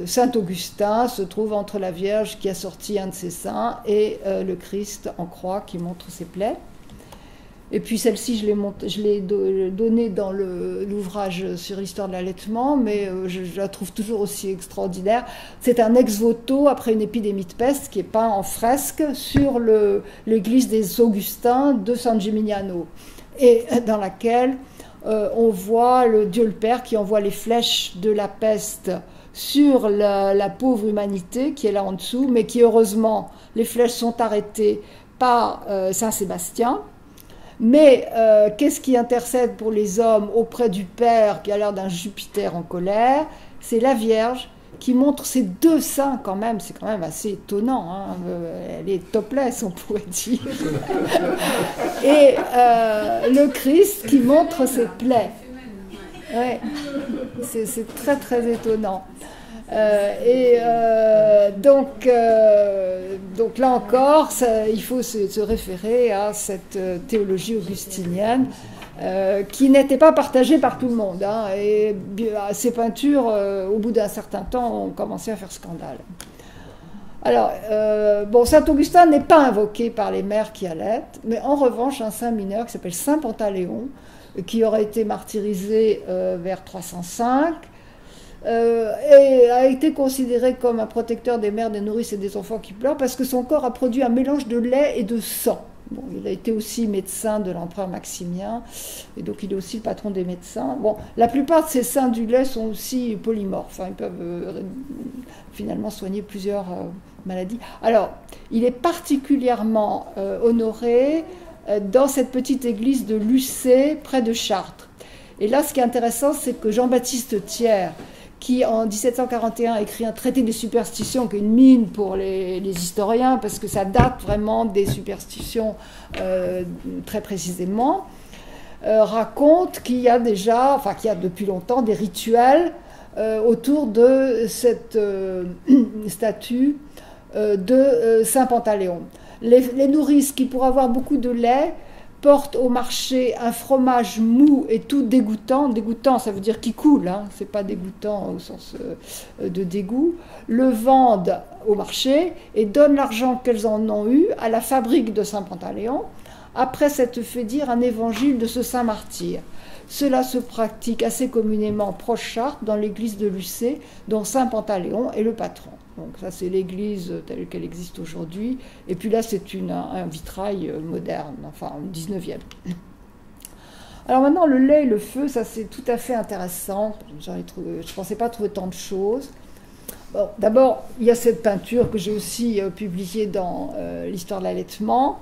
Saint Augustin se trouve entre la Vierge qui a sorti un de ses seins et le Christ en croix qui montre ses plaies. Et puis celle-ci, je l'ai donnée dans l'ouvrage sur l'histoire de l'allaitement, mais je la trouve toujours aussi extraordinaire. C'est un ex-voto après une épidémie de peste qui est peint en fresque sur l'église des Augustins de San Gimignano, et dans laquelle on voit le Dieu le Père qui envoie les flèches de la peste sur la pauvre humanité qui est là en dessous, mais qui heureusement, les flèches sont arrêtées par Saint Sébastien. Mais qu'est-ce qui intercède pour les hommes auprès du Père qui a l'air d'un Jupiter en colère? C'est la Vierge qui montre ses deux seins quand même, c'est quand même assez étonnant, hein. Elle est topless, on pourrait dire. Et le Christ qui montre ses plaies. Ouais. C'est très très étonnant. Donc là encore, il faut se référer à cette théologie augustinienne qui n'était pas partagée par tout le monde, hein, et ces peintures, au bout d'un certain temps, ont commencé à faire scandale. Alors, saint Augustin n'est pas invoqué par les mères qui allaitent, mais en revanche, un saint mineur qui s'appelle saint Pantaléon, qui aurait été martyrisé vers 305, et a été considéré comme un protecteur des mères, des nourrices et des enfants qui pleurent, parce que son corps a produit un mélange de lait et de sang. Bon, il a été aussi médecin de l'empereur Maximien, et donc il est aussi le patron des médecins. Bon, la plupart de ces saints du lait sont aussi polymorphes, hein, ils peuvent finalement soigner plusieurs maladies. Alors, il est particulièrement honoré dans cette petite église de Lucé, près de Chartres. Et là, ce qui est intéressant, c'est que Jean-Baptiste Thiers, qui en 1741 a écrit un traité des superstitions, qui est une mine pour les historiens, parce que ça date vraiment des superstitions très précisément, raconte qu'il y a déjà, enfin qu'il y a depuis longtemps, des rituels autour de cette statue de Saint Pantaléon. Les nourrices qui, pour avoir beaucoup de lait, portent au marché un fromage mou et tout dégoûtant. Dégoûtant, ça veut dire qui coule, hein, c'est pas dégoûtant au sens de dégoût. Le vendent au marché et donnent l'argent qu'elles en ont eu à la fabrique de Saint Pantaléon, après s'être fait dire un évangile de ce saint martyr. Cela se pratique assez communément proche Chartres, dans l'église de Lucé, dont Saint Pantaléon est le patron. Donc ça, c'est l'église telle qu'elle existe aujourd'hui. Et puis là, c'est un vitrail moderne, enfin 19e. Alors maintenant, le lait et le feu, ça c'est tout à fait intéressant. Je ne pensais pas trouver tant de choses. Bon, d'abord, il y a cette peinture que j'ai aussi publiée dans l'histoire de l'allaitement.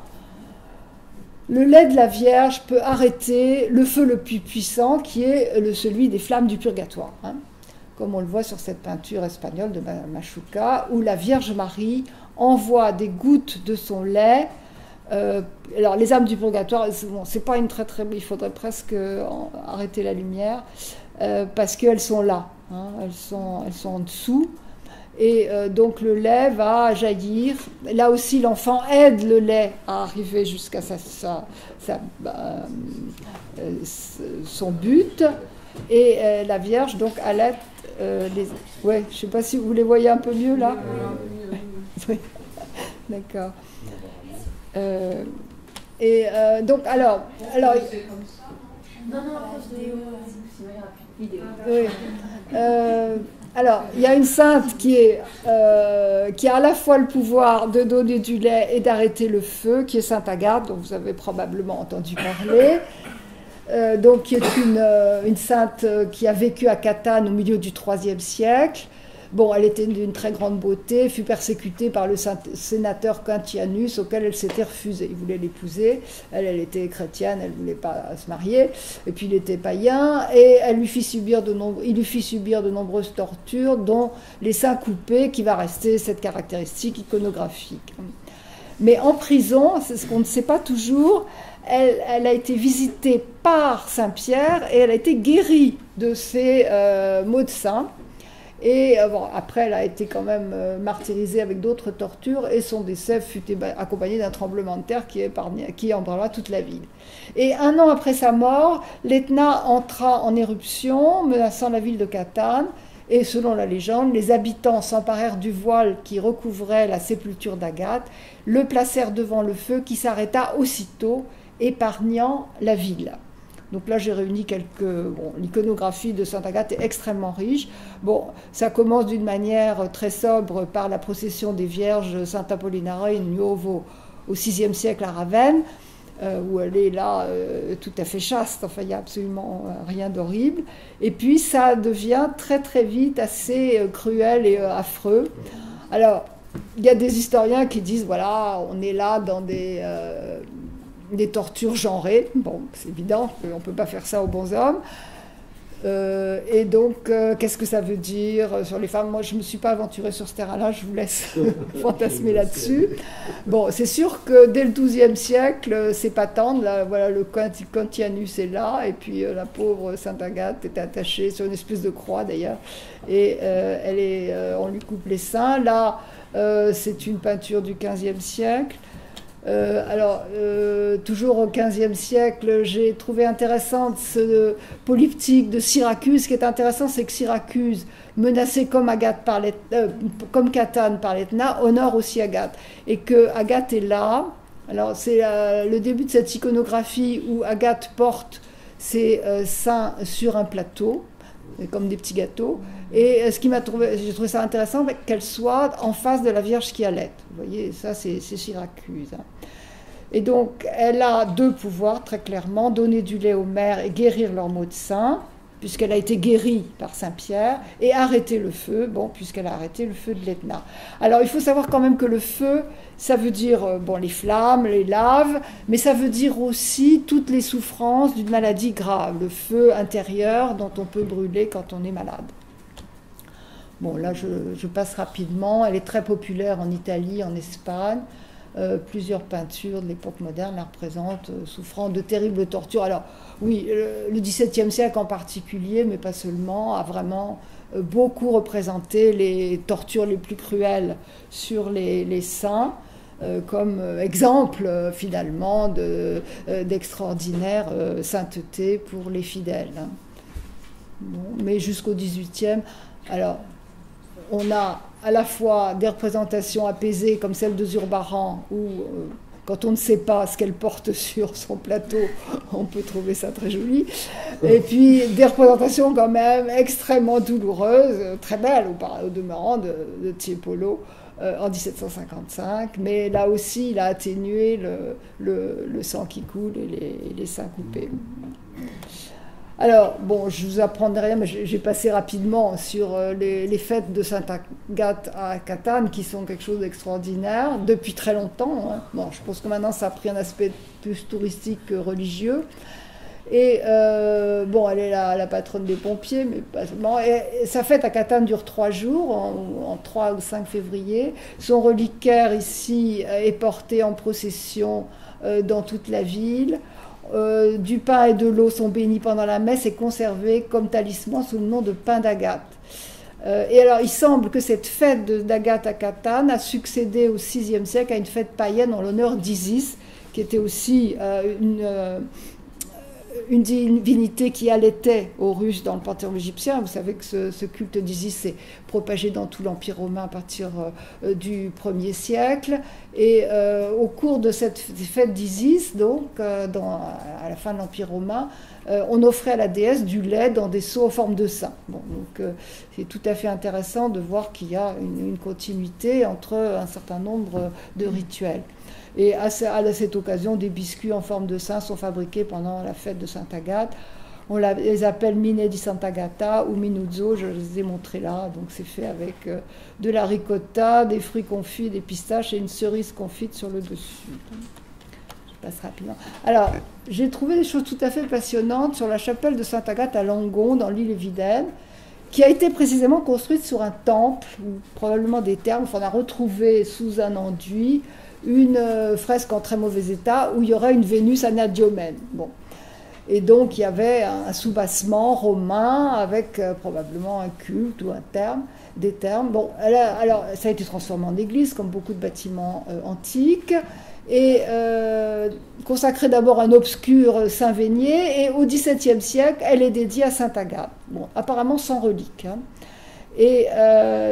Le lait de la Vierge peut arrêter le feu le plus puissant, qui est celui des flammes du purgatoire, hein, comme on le voit sur cette peinture espagnole de Machuca, où la Vierge Marie envoie des gouttes de son lait. Alors les âmes du purgatoire, bon, c'est pas une très il faudrait presque arrêter la lumière, parce qu'elles sont là, hein, elles sont en dessous. Et donc le lait va jaillir. Là aussi, l'enfant aide le lait à arriver jusqu'à son but. Et la Vierge, donc, allaite les... Ouais, je ne sais pas si vous les voyez un peu mieux, là. Oui, d'accord. Donc, alors... Non, vidéo. Oui. Alors, il y a une sainte qui a à la fois le pouvoir de donner du lait et d'arrêter le feu, qui est Sainte Agathe, dont vous avez probablement entendu parler, donc qui est une sainte qui a vécu à Catane au milieu du IIIe siècle. Bon, elle était d'une très grande beauté, fut persécutée par le sénateur Quintianus, auquel elle s'était refusée. Il voulait l'épouser, elle était chrétienne, elle ne voulait pas se marier, et puis il était païen, et il lui fit subir de nombreuses tortures, dont les seins coupés, qui va rester cette caractéristique iconographique. Mais en prison, c'est ce qu'on ne sait pas toujours, elle a été visitée par Saint-Pierre, et elle a été guérie de ses maux de sein. Et après, elle a été quand même martyrisée avec d'autres tortures, et son décès fut accompagné d'un tremblement de terre qui ébranla toute la ville. Et 1 an après sa mort, l'Etna entra en éruption, menaçant la ville de Catane, et selon la légende, les habitants s'emparèrent du voile qui recouvrait la sépulture d'Agathe, le placèrent devant le feu qui s'arrêta aussitôt, épargnant la ville. Donc là, j'ai réuni l'iconographie de Sainte Agathe est extrêmement riche. Bon, ça commence d'une manière très sobre par la procession des Vierges Saint Apollinare in Nuovo au VIe siècle à Ravenne, où elle est là tout à fait chaste, enfin il n'y a absolument rien d'horrible. Et puis ça devient très très vite assez cruel et affreux. Alors, il y a des historiens qui disent, voilà, on est là dans des tortures genrées. Bon, c'est évident qu'on ne peut pas faire ça aux bons hommes. Et donc, qu'est-ce que ça veut dire sur les femmes? Moi, je ne me suis pas aventurée sur ce terrain-là, je vous laisse fantasmer là-dessus. Bon, c'est sûr que dès le XIIe siècle, c'est pas tendre. Là, voilà, le Cantianus est là, et puis la pauvre Sainte Agathe était attachée sur une espèce de croix d'ailleurs, et on lui coupe les seins. Là, c'est une peinture du XVe siècle. Toujours au XVe siècle, j'ai trouvé intéressante ce polyptyque de Syracuse. Ce qui est intéressant, c'est que Syracuse, menacée comme comme Catane par l'Etna, honore aussi Agathe. Et que Agathe est là. Alors, c'est le début de cette iconographie où Agathe porte ses seins sur un plateau, comme des petits gâteaux. Et j'ai trouvé ça intéressant, qu'elle soit en face de la Vierge qui allait. Vous voyez, ça c'est Syracuse. Hein. Et donc, elle a deux pouvoirs, très clairement, donner du lait aux mères et guérir leurs maux de sein, puisqu'elle a été guérie par Saint-Pierre, et arrêter le feu, bon, puisqu'elle a arrêté le feu de l'Etna. Alors, il faut savoir quand même que le feu, ça veut dire, les flammes, les laves, mais ça veut dire aussi toutes les souffrances d'une maladie grave, le feu intérieur dont on peut brûler quand on est malade. Bon, là, je passe rapidement. Elle est très populaire en Italie, en Espagne. Plusieurs peintures de l'époque moderne la représentent souffrant de terribles tortures. Alors, oui, le XVIIe siècle en particulier, mais pas seulement, a vraiment beaucoup représenté les tortures les plus cruelles sur les saints, comme exemple, finalement, d'extraordinaire sainteté pour les fidèles. Bon, mais jusqu'au XVIIIe, alors, on a à la fois des représentations apaisées comme celle de Zurbaran, où quand on ne sait pas ce qu'elle porte sur son plateau, on peut trouver ça très joli, et puis des représentations quand même extrêmement douloureuses, très belles au demeurant de Tiepolo en 1755, mais là aussi il a atténué le sang qui coule et les seins coupés. Alors, bon, je vous apprendrai rien, mais j'ai passé rapidement sur les fêtes de Sainte Agathe à Catane, qui sont quelque chose d'extraordinaire, depuis très longtemps. Hein. Bon, je pense que maintenant, ça a pris un aspect plus touristique que religieux. Et, elle est la patronne des pompiers, mais pas seulement. Et sa fête à Catane dure 3 jours, en 3 ou 5 février. Son reliquaire, ici, est porté en procession dans toute la ville. Du pain et de l'eau sont bénis pendant la messe et conservés comme talisman sous le nom de pain d'Agathe. Et alors, il semble que cette fête d'Agathe à Catane a succédé au VIe siècle à une fête païenne en l'honneur d'Isis, qui était aussi une divinité qui allaitait aux Russes dans le panthéon égyptien. Vous savez que ce culte d'Isis s'est propagé dans tout l'Empire romain à partir du 1er siècle. Et au cours de cette fête d'Isis, donc, à la fin de l'Empire romain, on offrait à la déesse du lait dans des seaux en forme de sein. Bon, donc c'est tout à fait intéressant de voir qu'il y a une continuité entre un certain nombre de rituels. Et à cette occasion, des biscuits en forme de sein sont fabriqués pendant la fête de Sainte Agathe. On les appelle Mine di Sant'Agata ou Minuzzo, je les ai montrés là. Donc c'est fait avec de la ricotta, des fruits confits, des pistaches et une cerise confite sur le dessus. Je passe rapidement. Alors, j'ai trouvé des choses tout à fait passionnantes sur la chapelle de Sainte Agathe à Langon, dans l'île Vilaine, qui a été précisément construite sur un temple, ou probablement des thermes. Enfin, on a retrouvé sous un enduit une fresque en très mauvais état où il y aurait une Vénus anadyomène. Bon. Et donc il y avait un soubassement romain avec probablement un culte ou des termes. Bon, alors ça a été transformé en église comme beaucoup de bâtiments antiques et consacré d'abord à un obscur Saint-Vénier, et au XVIIe siècle elle est dédiée à Sainte Agathe. Bon, apparemment sans relique. Hein. Et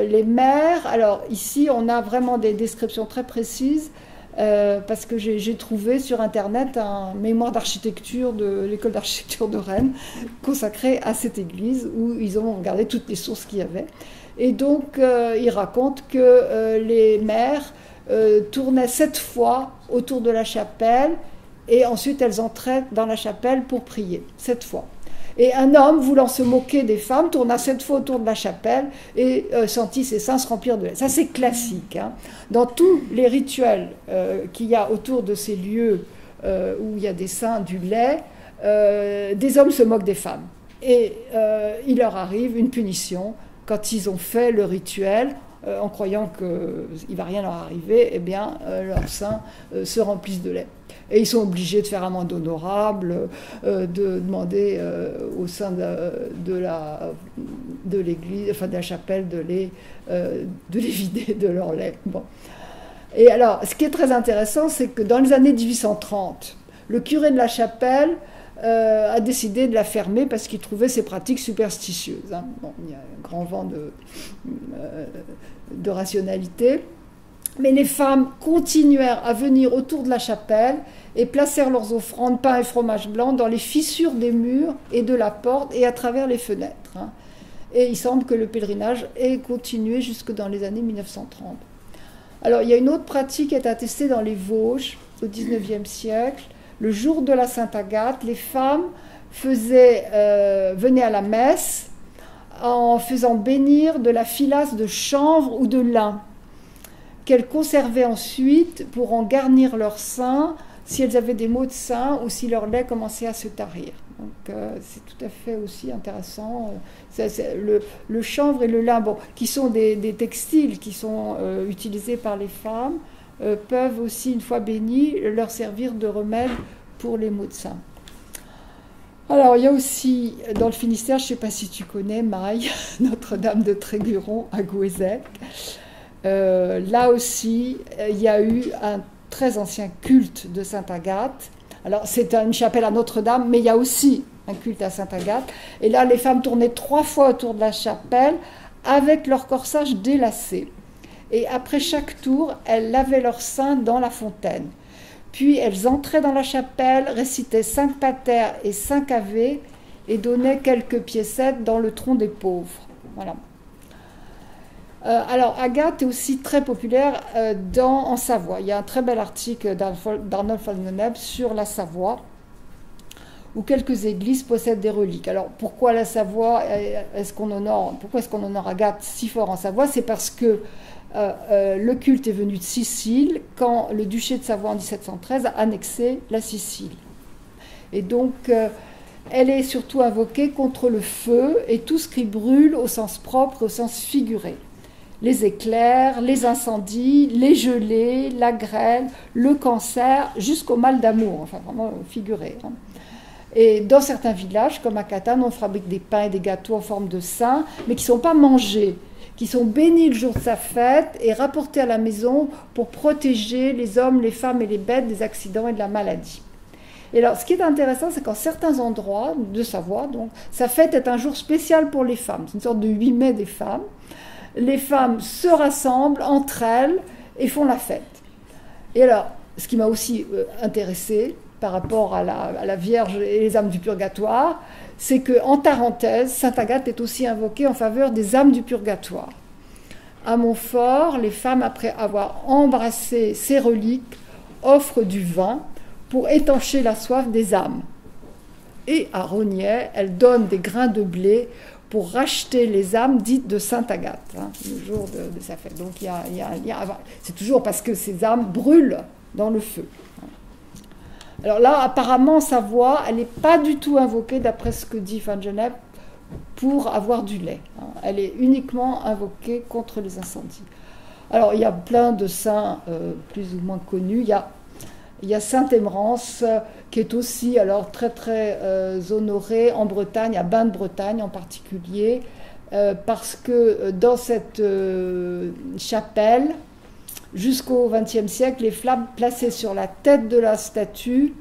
les mères, alors ici on a vraiment des descriptions très précises parce que j'ai trouvé sur internet un mémoire d'architecture de l'école d'architecture de Rennes consacré à cette église où ils ont regardé toutes les sources qu'il y avait. Et donc ils racontent que les mères tournaient 7 fois autour de la chapelle et ensuite elles entraient dans la chapelle pour prier, 7 fois. Et un homme, voulant se moquer des femmes, tourna 7 fois autour de la chapelle et sentit ses seins se remplir de lait. Ça, c'est classique. Hein. Dans tous les rituels qu'il y a autour de ces lieux où il y a des seins, du lait, des hommes se moquent des femmes. Et il leur arrive une punition quand ils ont fait le rituel, en croyant qu'il ne va rien leur arriver, eh bien, leurs seins se remplissent de lait. Et ils sont obligés de faire amende honorable, de demander au sein de l'église, enfin de la chapelle, de les vider de leur lait. Bon. Et alors, ce qui est très intéressant, c'est que dans les années 1830, le curé de la chapelle a décidé de la fermer parce qu'il trouvait ces pratiques superstitieuses. Hein. Bon, il y a un grand vent de rationalité. Mais les femmes continuèrent à venir autour de la chapelle et placèrent leurs offrandes, pain et fromage blanc, dans les fissures des murs et de la porte et à travers les fenêtres. Hein. Et il semble que le pèlerinage ait continué jusque dans les années 1930. Alors, il y a une autre pratique qui est attestée dans les Vosges au XIXe siècle. Le jour de la Sainte-Agathe, les femmes venaient à la messe en faisant bénir de la filasse de chanvre ou de lin, qu'elles conservaient ensuite pour en garnir leur sein si elles avaient des maux de sein ou si leur lait commençait à se tarir. Donc c'est tout à fait aussi intéressant. Le chanvre et le lin, bon, qui sont des textiles qui sont utilisés par les femmes, peuvent aussi, une fois bénis, leur servir de remède pour les maux de sein. Alors, il y a aussi, dans le Finistère, je ne sais pas si tu connais, Maille, Notre-Dame de Tréguron à Gouézec. Là aussi, il y a eu un très ancien culte de Sainte-Agathe. Alors, c'est une chapelle à Notre-Dame, mais il y a aussi un culte à Sainte-Agathe. Et là, les femmes tournaient 3 fois autour de la chapelle avec leur corsage délacé. Et après chaque tour, elles lavaient leurs seins dans la fontaine. Puis, elles entraient dans la chapelle, récitaient 5 pater et 5 ave et donnaient quelques piécettes dans le tronc des pauvres. Voilà. Alors, Agathe est aussi très populaire en Savoie. Il y a un très bel article d'Arnold Falkeneb sur la Savoie, où quelques églises possèdent des reliques. Alors, pourquoi la Savoie pourquoi est-ce qu'on honore Agathe si fort en Savoie? C'est parce que le culte est venu de Sicile quand le duché de Savoie en 1713 a annexé la Sicile. Et donc, elle est surtout invoquée contre le feu et tout ce qui brûle au sens propre et au sens figuré. Les éclairs, les incendies, les gelées, la grêle, le cancer, jusqu'au mal d'amour, enfin vraiment figuré. Hein. Et dans certains villages, comme à Catane, on fabrique des pains et des gâteaux en forme de saints, mais qui ne sont pas mangés, qui sont bénis le jour de sa fête et rapportés à la maison pour protéger les hommes, les femmes et les bêtes des accidents et de la maladie. Et alors, ce qui est intéressant, c'est qu'en certains endroits de Savoie, donc, sa fête est un jour spécial pour les femmes. C'est une sorte de 8 mai des femmes. Les femmes se rassemblent entre elles et font la fête. Et alors, ce qui m'a aussi intéressée par rapport à la Vierge et les âmes du purgatoire, c'est qu'en Tarentaise, Sainte Agathe est aussi invoquée en faveur des âmes du purgatoire. À Montfort, les femmes, après avoir embrassé ces reliques, offrent du vin pour étancher la soif des âmes. Et à Rognais, elles donnent des grains de blé pour racheter les âmes dites de Sainte Agathe, hein, le jour de sa fête. Donc il y a un lien. C'est toujours parce que ces âmes brûlent dans le feu. Alors là, apparemment, sa voix, elle n'est pas du tout invoquée, d'après ce que dit Van Gennep, pour avoir du lait. Hein. Elle est uniquement invoquée contre les incendies. Alors il y a plein de saints plus ou moins connus. Il y a Sainte Émerance, qui est aussi alors très très honorée en Bretagne, à Bain de Bretagne en particulier, parce que dans cette chapelle, jusqu'au XXe siècle, les flammes plaçaient sur la tête de la statue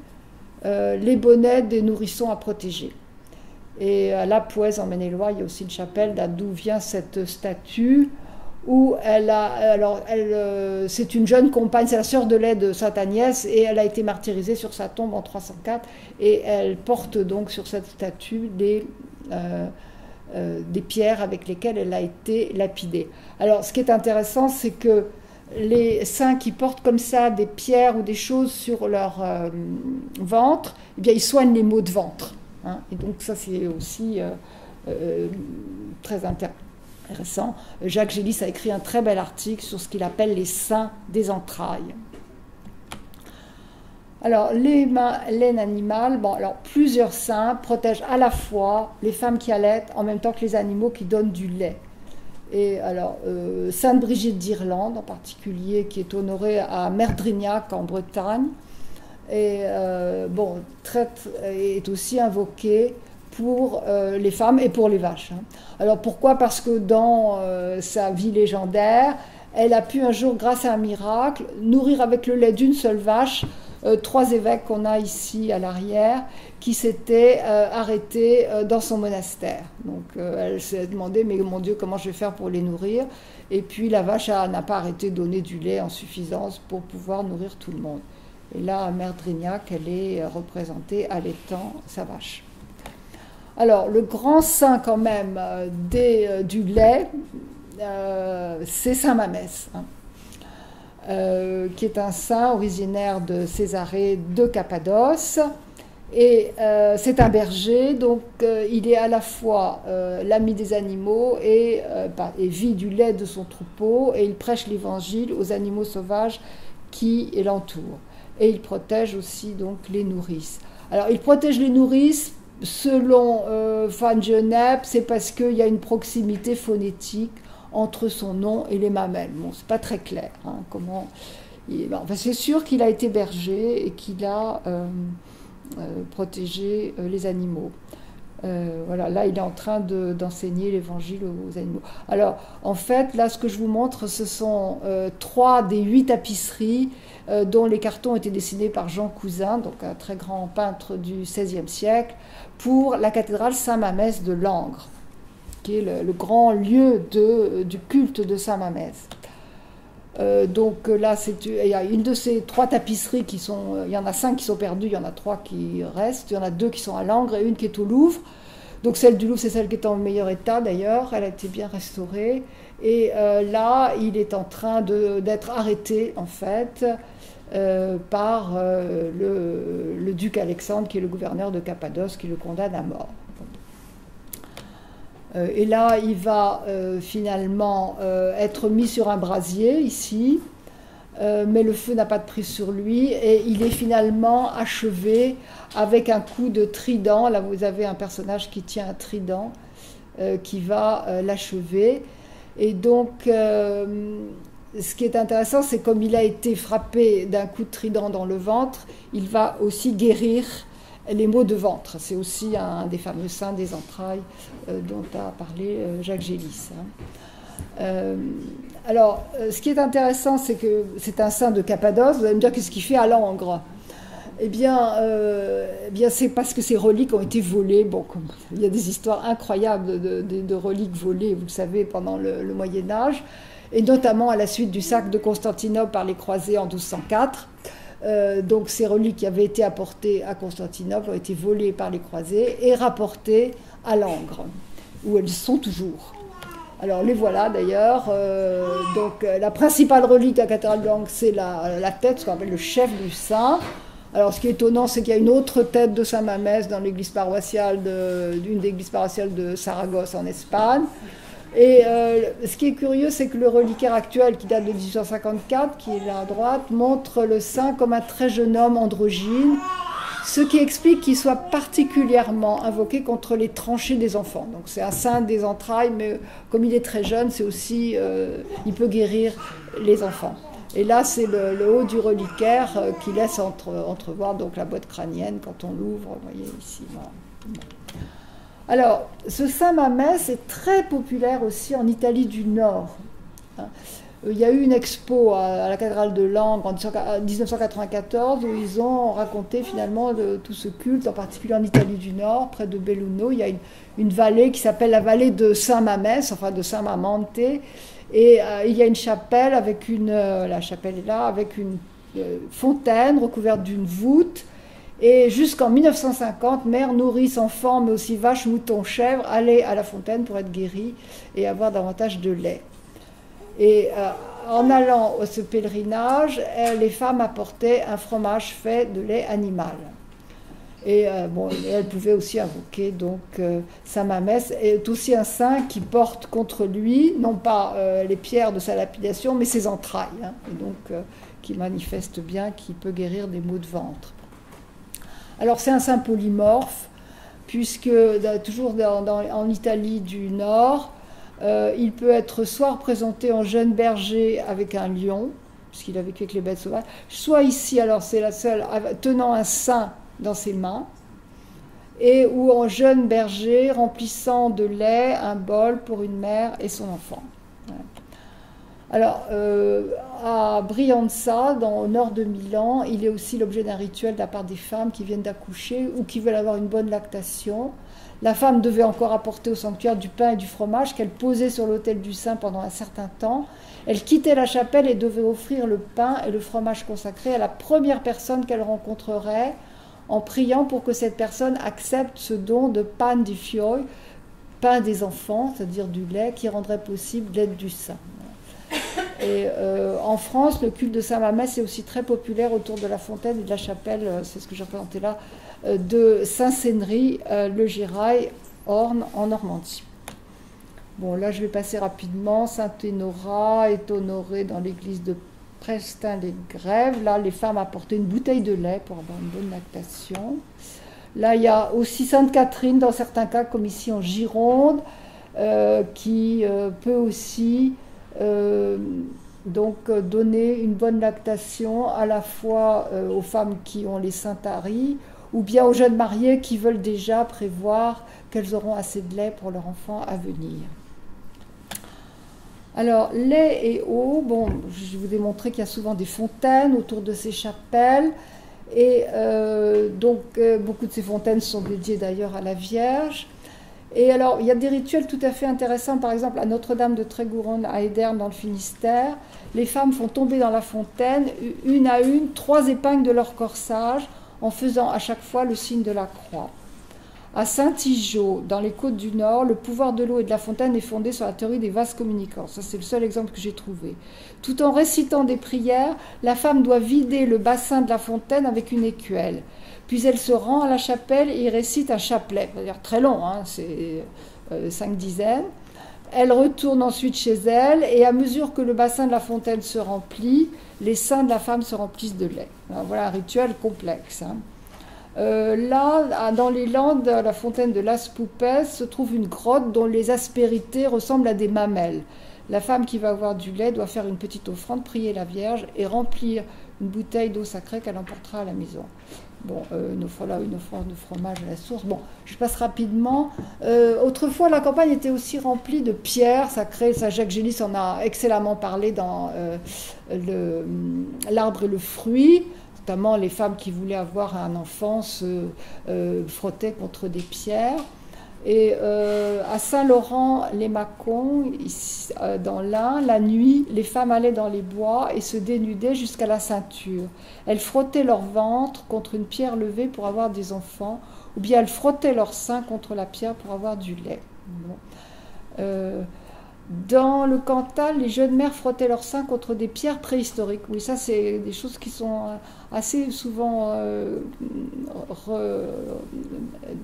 les bonnets des nourrissons à protéger. Et à La Pouez, en Maine-et-Loire, il y a aussi une chapelle d'où vient cette statue, où c'est une jeune compagne, c'est la sœur de lait de Sainte Agnès, et elle a été martyrisée sur sa tombe en 304, et elle porte donc sur cette statue des pierres avec lesquelles elle a été lapidée. Alors, ce qui est intéressant, c'est que les saints qui portent comme ça des pierres ou des choses sur leur ventre, eh bien, ils soignent les maux de ventre. Hein, et donc, ça, c'est aussi très intéressant. Jacques Gélis a écrit un très bel article sur ce qu'il appelle les saints des entrailles. Alors, laine animale, bon, alors plusieurs saints protègent à la fois les femmes qui allaitent en même temps que les animaux qui donnent du lait. Et alors, Sainte Brigitte d'Irlande en particulier, qui est honorée à Merdrignac en Bretagne, et bon, est aussi invoquée pour les femmes et pour les vaches. Alors pourquoi? Parce que dans sa vie légendaire, elle a pu un jour, grâce à un miracle, nourrir avec le lait d'une seule vache 3 évêques qu'on a ici à l'arrière, qui s'étaient arrêtés dans son monastère. Donc elle s'est demandé, mais mon Dieu, comment je vais faire pour les nourrir? Et puis la vache n'a pas arrêté de donner du lait en suffisance pour pouvoir nourrir tout le monde. Et là, à Merdrignac, elle est représentée allaitant sa vache. Alors, le grand saint quand même du lait, c'est Saint Mamès, qui est un saint originaire de Césarée de Cappadoce. Et c'est un berger, donc il est à la fois l'ami des animaux et vit du lait de son troupeau, et il prêche l'évangile aux animaux sauvages qui l'entourent. Et il protège aussi donc les nourrices. Alors il protège les nourrices, selon Van Gennep, c'est parce qu'il y a une proximité phonétique entre son nom et les mamelles. Bon, c'est pas très clair. Comment enfin, c'est sûr qu'il a été berger et qu'il a protégé les animaux. Voilà, là, il est en train d'enseigner l'évangile aux animaux. Alors, en fait, là, ce que je vous montre, ce sont 3 des 8 tapisseries dont les cartons étaient dessinés par Jean Cousin, donc un très grand peintre du XVIe siècle, pour la cathédrale Saint-Mamès de Langres, qui est le grand lieu du culte de Saint-Mamès. Donc là, il y a une de ces 3 tapisseries il y en a 5 qui sont perdues, il y en a 3 qui restent, il y en a 2 qui sont à Langres et une qui est au Louvre. Donc celle du Louvre, c'est celle qui est en meilleur état d'ailleurs, elle a été bien restaurée. Et là, il est en train d'être arrêté en fait par le duc Alexandre, qui est le gouverneur de Cappadoce, qui le condamne à mort. Et là, il va finalement être mis sur un brasier, ici, mais le feu n'a pas de prise sur lui, et il est finalement achevé avec un coup de trident. Là, vous avez un personnage qui tient un trident qui va l'achever. Et donc, ce qui est intéressant, c'est comme il a été frappé d'un coup de trident dans le ventre, il va aussi guérir les maux de ventre. C'est aussi un des fameux saints des entrailles dont a parlé Jacques Gélis. Alors, ce qui est intéressant, c'est que c'est un saint de Cappadoce. Vous allez me dire, qu'est-ce qu'il fait à Langres? Eh bien, c'est parce que ces reliques ont été volées. Bon, il y a des histoires incroyables de reliques volées, vous le savez, pendant le Moyen-Âge, et notamment à la suite du sac de Constantinople par les croisés en 1204. Donc ces reliques qui avaient été apportées à Constantinople ont été volées par les croisés et rapportées à Langres, où elles sont toujours. Alors les voilà d'ailleurs. Donc la principale relique de la cathédrale de Langres, c'est la tête, ce qu'on appelle le chef du saint. Alors ce qui est étonnant, c'est qu'il y a une autre tête de Saint Mamès dans l'église paroissiale d'une des églises paroissiales de Saragosse en Espagne. Et ce qui est curieux, c'est que le reliquaire actuel, qui date de 1854, qui est là à droite, montre le saint comme un très jeune homme androgyne, ce qui explique qu'il soit particulièrement invoqué contre les tranchées des enfants. Donc c'est un saint des entrailles, mais comme il est très jeune, c'est aussi, il peut guérir les enfants. Et là, c'est le haut du reliquaire qui laisse entrevoir donc la boîte crânienne quand on l'ouvre. Vous voyez ici. Voilà. Alors, ce Saint Mamès est très populaire aussi en Italie du Nord. Il y a eu une expo à la cathédrale de Langres en 1994 où ils ont raconté finalement tout ce culte, en particulier en Italie du Nord, près de Belluno. Il y a une vallée qui s'appelle la vallée de Saint Mamès, enfin de Saint Mamante, et il y a une chapelle la chapelle est là, avec une fontaine recouverte d'une voûte. Et jusqu'en 1950, mère, nourrice, enfants, mais aussi vaches, moutons, chèvres, allaient à la fontaine pour être guéris et avoir davantage de lait. Et en allant à ce pèlerinage, les femmes apportaient un fromage fait de lait animal. Et bon, elle pouvait aussi invoquer donc Saint Mamès, est aussi un saint qui porte contre lui, non pas les pierres de sa lapidation, mais ses entrailles, hein, et donc qui manifeste bien qu'il peut guérir des maux de ventre. Alors c'est un saint polymorphe, puisque toujours en Italie du Nord, il peut être soit représenté en jeune berger avec un lion, puisqu'il a vécu avec les bêtes sauvages, soit ici, alors c'est la seule, tenant un sein dans ses mains, et ou en jeune berger remplissant de lait un bol pour une mère et son enfant. Voilà. Alors, à Brianza, au nord de Milan, il est aussi l'objet d'un rituel de la part des femmes qui viennent d'accoucher ou qui veulent avoir une bonne lactation. La femme devait encore apporter au sanctuaire du pain et du fromage qu'elle posait sur l'autel du saint pendant un certain temps. Elle quittait la chapelle et devait offrir le pain et le fromage consacrés à la première personne qu'elle rencontrerait, en priant pour que cette personne accepte ce don de pan di fioi, pain des enfants, c'est-à-dire du lait, qui rendrait possible l'aide du saint. Et en France, le culte de Saint Mamès est aussi très populaire autour de la fontaine et de la chapelle, c'est ce que j'ai représenté là, de Saint-Sénery, le Girail, Orne, en Normandie. Bon, là je vais passer rapidement. Saint-Hénora est honoré dans l'église de Prestin-les-Grèves. Là, les femmes apportaient une bouteille de lait pour avoir une bonne lactation. Là, il y a aussi Sainte-Catherine, dans certains cas, comme ici en Gironde, qui peut aussi donc donner une bonne lactation à la fois aux femmes qui ont les seins taris, ou bien aux jeunes mariées qui veulent déjà prévoir qu'elles auront assez de lait pour leur enfant à venir. Alors, lait et eau, bon, je vous ai montré qu'il y a souvent des fontaines autour de ces chapelles, et donc beaucoup de ces fontaines sont dédiées d'ailleurs à la Vierge. Et alors, il y a des rituels tout à fait intéressants, par exemple à Notre-Dame de Trégouronne, à Ederne, dans le Finistère. Les femmes font tomber dans la fontaine, une à une, 3 épingles de leur corsage, en faisant à chaque fois le signe de la croix. À Saint-Igeau, dans les Côtes du Nord, le pouvoir de l'eau et de la fontaine est fondé sur la théorie des vases communicants. Ça, c'est le seul exemple que j'ai trouvé. Tout en récitant des prières, la femme doit vider le bassin de la fontaine avec une écuelle. Puis elle se rend à la chapelle et y récite un chapelet, c'est-à-dire très long, hein, c'est 5 dizaines. Elle retourne ensuite chez elle, et à mesure que le bassin de la fontaine se remplit, les seins de la femme se remplissent de lait. Alors, voilà un rituel complexe. Hein. Là, dans les Landes, à la fontaine de Las Poupées, se trouve une grotte dont les aspérités ressemblent à des mamelles. La femme qui va avoir du lait doit faire une petite offrande, prier la Vierge et remplir une bouteille d'eau sacrée qu'elle emportera à la maison. Bon, une offrande de fromage à la source. Bon, je passe rapidement. Autrefois, la campagne était aussi remplie de pierres sacrées. Ça, Jacques Gélis en a excellemment parlé dans L'arbre et le fruit. Notamment, les femmes qui voulaient avoir un enfant se frottaient contre des pierres. Et à Saint-Laurent-les-Mâcons, dans l'Ain, la nuit, les femmes allaient dans les bois et se dénudaient jusqu'à la ceinture. Elles frottaient leur ventre contre une pierre levée pour avoir des enfants, ou bien elles frottaient leur sein contre la pierre pour avoir du lait. Bon. Dans le Cantal, les jeunes mères frottaient leur sein contre des pierres préhistoriques. Oui, ça, c'est des choses qui sont assez souvent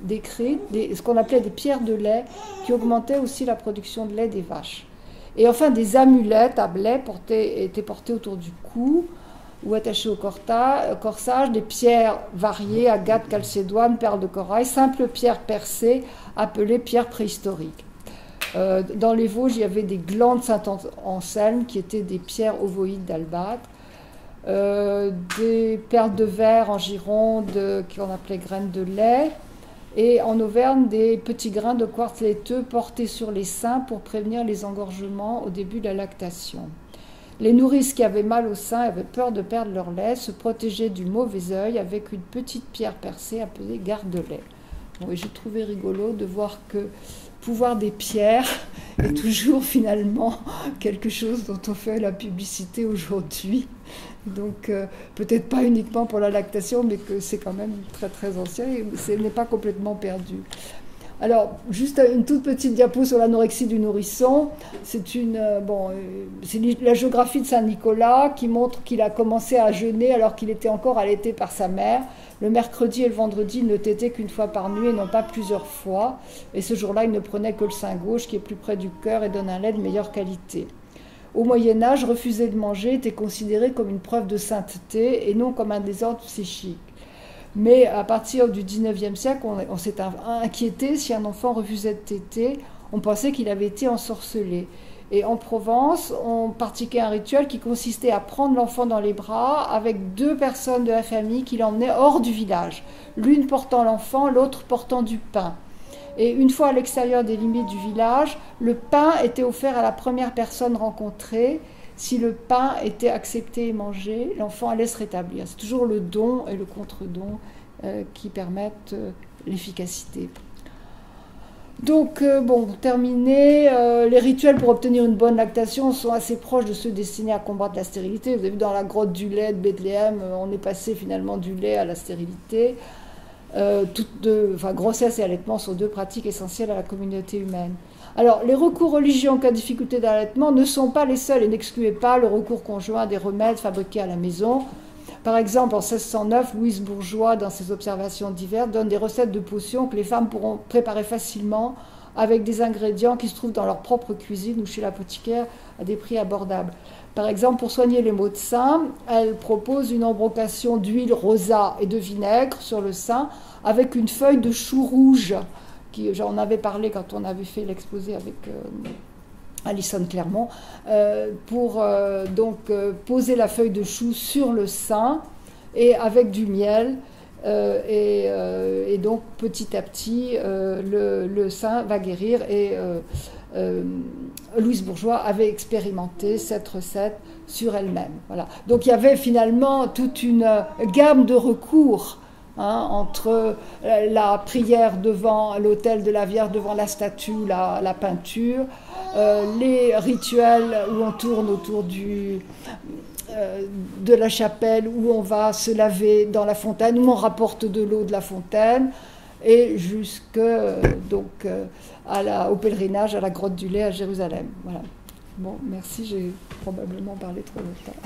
décrites, ce qu'on appelait des pierres de lait, qui augmentaient aussi la production de lait des vaches. Et enfin, des amulettes à blé étaient portées autour du cou ou attachées au corsage, des pierres variées, agates, chalcédoine, perles de corail, simples pierres percées, appelées pierres préhistoriques. Dans les Vosges, il y avait des glands de Saint-Anselme qui étaient des pierres ovoïdes d'Albâtre, des perles de verre en Gironde qu'on appelait graines de lait, et en Auvergne, des petits grains de quartz laiteux portés sur les seins pour prévenir les engorgements au début de la lactation. Les nourrices qui avaient mal au sein avaient peur de perdre leur lait, se protégeaient du mauvais œil avec une petite pierre percée appelée garde-lait. Bon, et j'ai trouvé rigolo de voir que pouvoir des pierres est toujours finalement quelque chose dont on fait la publicité aujourd'hui. Donc peut-être pas uniquement pour la lactation, mais que c'est quand même très très ancien et ce n'est pas complètement perdu. Alors, juste une toute petite diapo sur l'anorexie du nourrisson. C'est la géographie de Saint-Nicolas qui montre qu'il a commencé à jeûner alors qu'il était encore allaité par sa mère. Le mercredi et le vendredi, il ne tétait qu'une fois par nuit et non pas plusieurs fois. Et ce jour-là, il ne prenait que le sein gauche qui est plus près du cœur et donne un lait de meilleure qualité. Au Moyen-Âge, refuser de manger était considéré comme une preuve de sainteté et non comme un désordre psychique. Mais à partir du 19e siècle, on s'est inquiété si un enfant refusait de téter. On pensait qu'il avait été ensorcelé. Et en Provence, on pratiquait un rituel qui consistait à prendre l'enfant dans les bras avec 2 personnes de la famille qui l'emmenaient hors du village. L'une portant l'enfant, l'autre portant du pain. Et une fois à l'extérieur des limites du village, le pain était offert à la première personne rencontrée. Si le pain était accepté et mangé, l'enfant allait se rétablir. C'est toujours le don et le contre-don qui permettent l'efficacité. Donc, pour terminer, les rituels pour obtenir une bonne lactation sont assez proches de ceux destinés à combattre la stérilité. Vous avez vu dans la grotte du lait de Bethléem, on est passé finalement du lait à la stérilité. Grossesse et allaitement sont 2 pratiques essentielles à la communauté humaine. Alors, les recours religieux en cas de difficulté d'allaitement ne sont pas les seuls et n'excluaient pas le recours conjoint à des remèdes fabriqués à la maison. Par exemple, en 1609, Louise Bourgeois, dans ses observations diverses, donne des recettes de potions que les femmes pourront préparer facilement avec des ingrédients qui se trouvent dans leur propre cuisine ou chez l'apothicaire à des prix abordables. Par exemple, pour soigner les maux de sein, elle propose une embrocation d'huile rosa et de vinaigre sur le sein avec une feuille de chou rouge. J'en avais parlé quand on avait fait l'exposé avec Alison Clermont, pour poser la feuille de chou sur le sein et avec du miel. Et donc petit à petit, le sein va guérir. Et Louise Bourgeois avait expérimenté cette recette sur elle-même. Voilà. Donc il y avait finalement toute une gamme de recours. Entre la prière devant l'autel de la Vierge, devant la statue, la peinture, les rituels où on tourne autour de la chapelle, où on va se laver dans la fontaine, où on rapporte de l'eau de la fontaine, et au pèlerinage à la grotte du lait à Jérusalem. Voilà. Bon, merci, j'ai probablement parlé trop longtemps.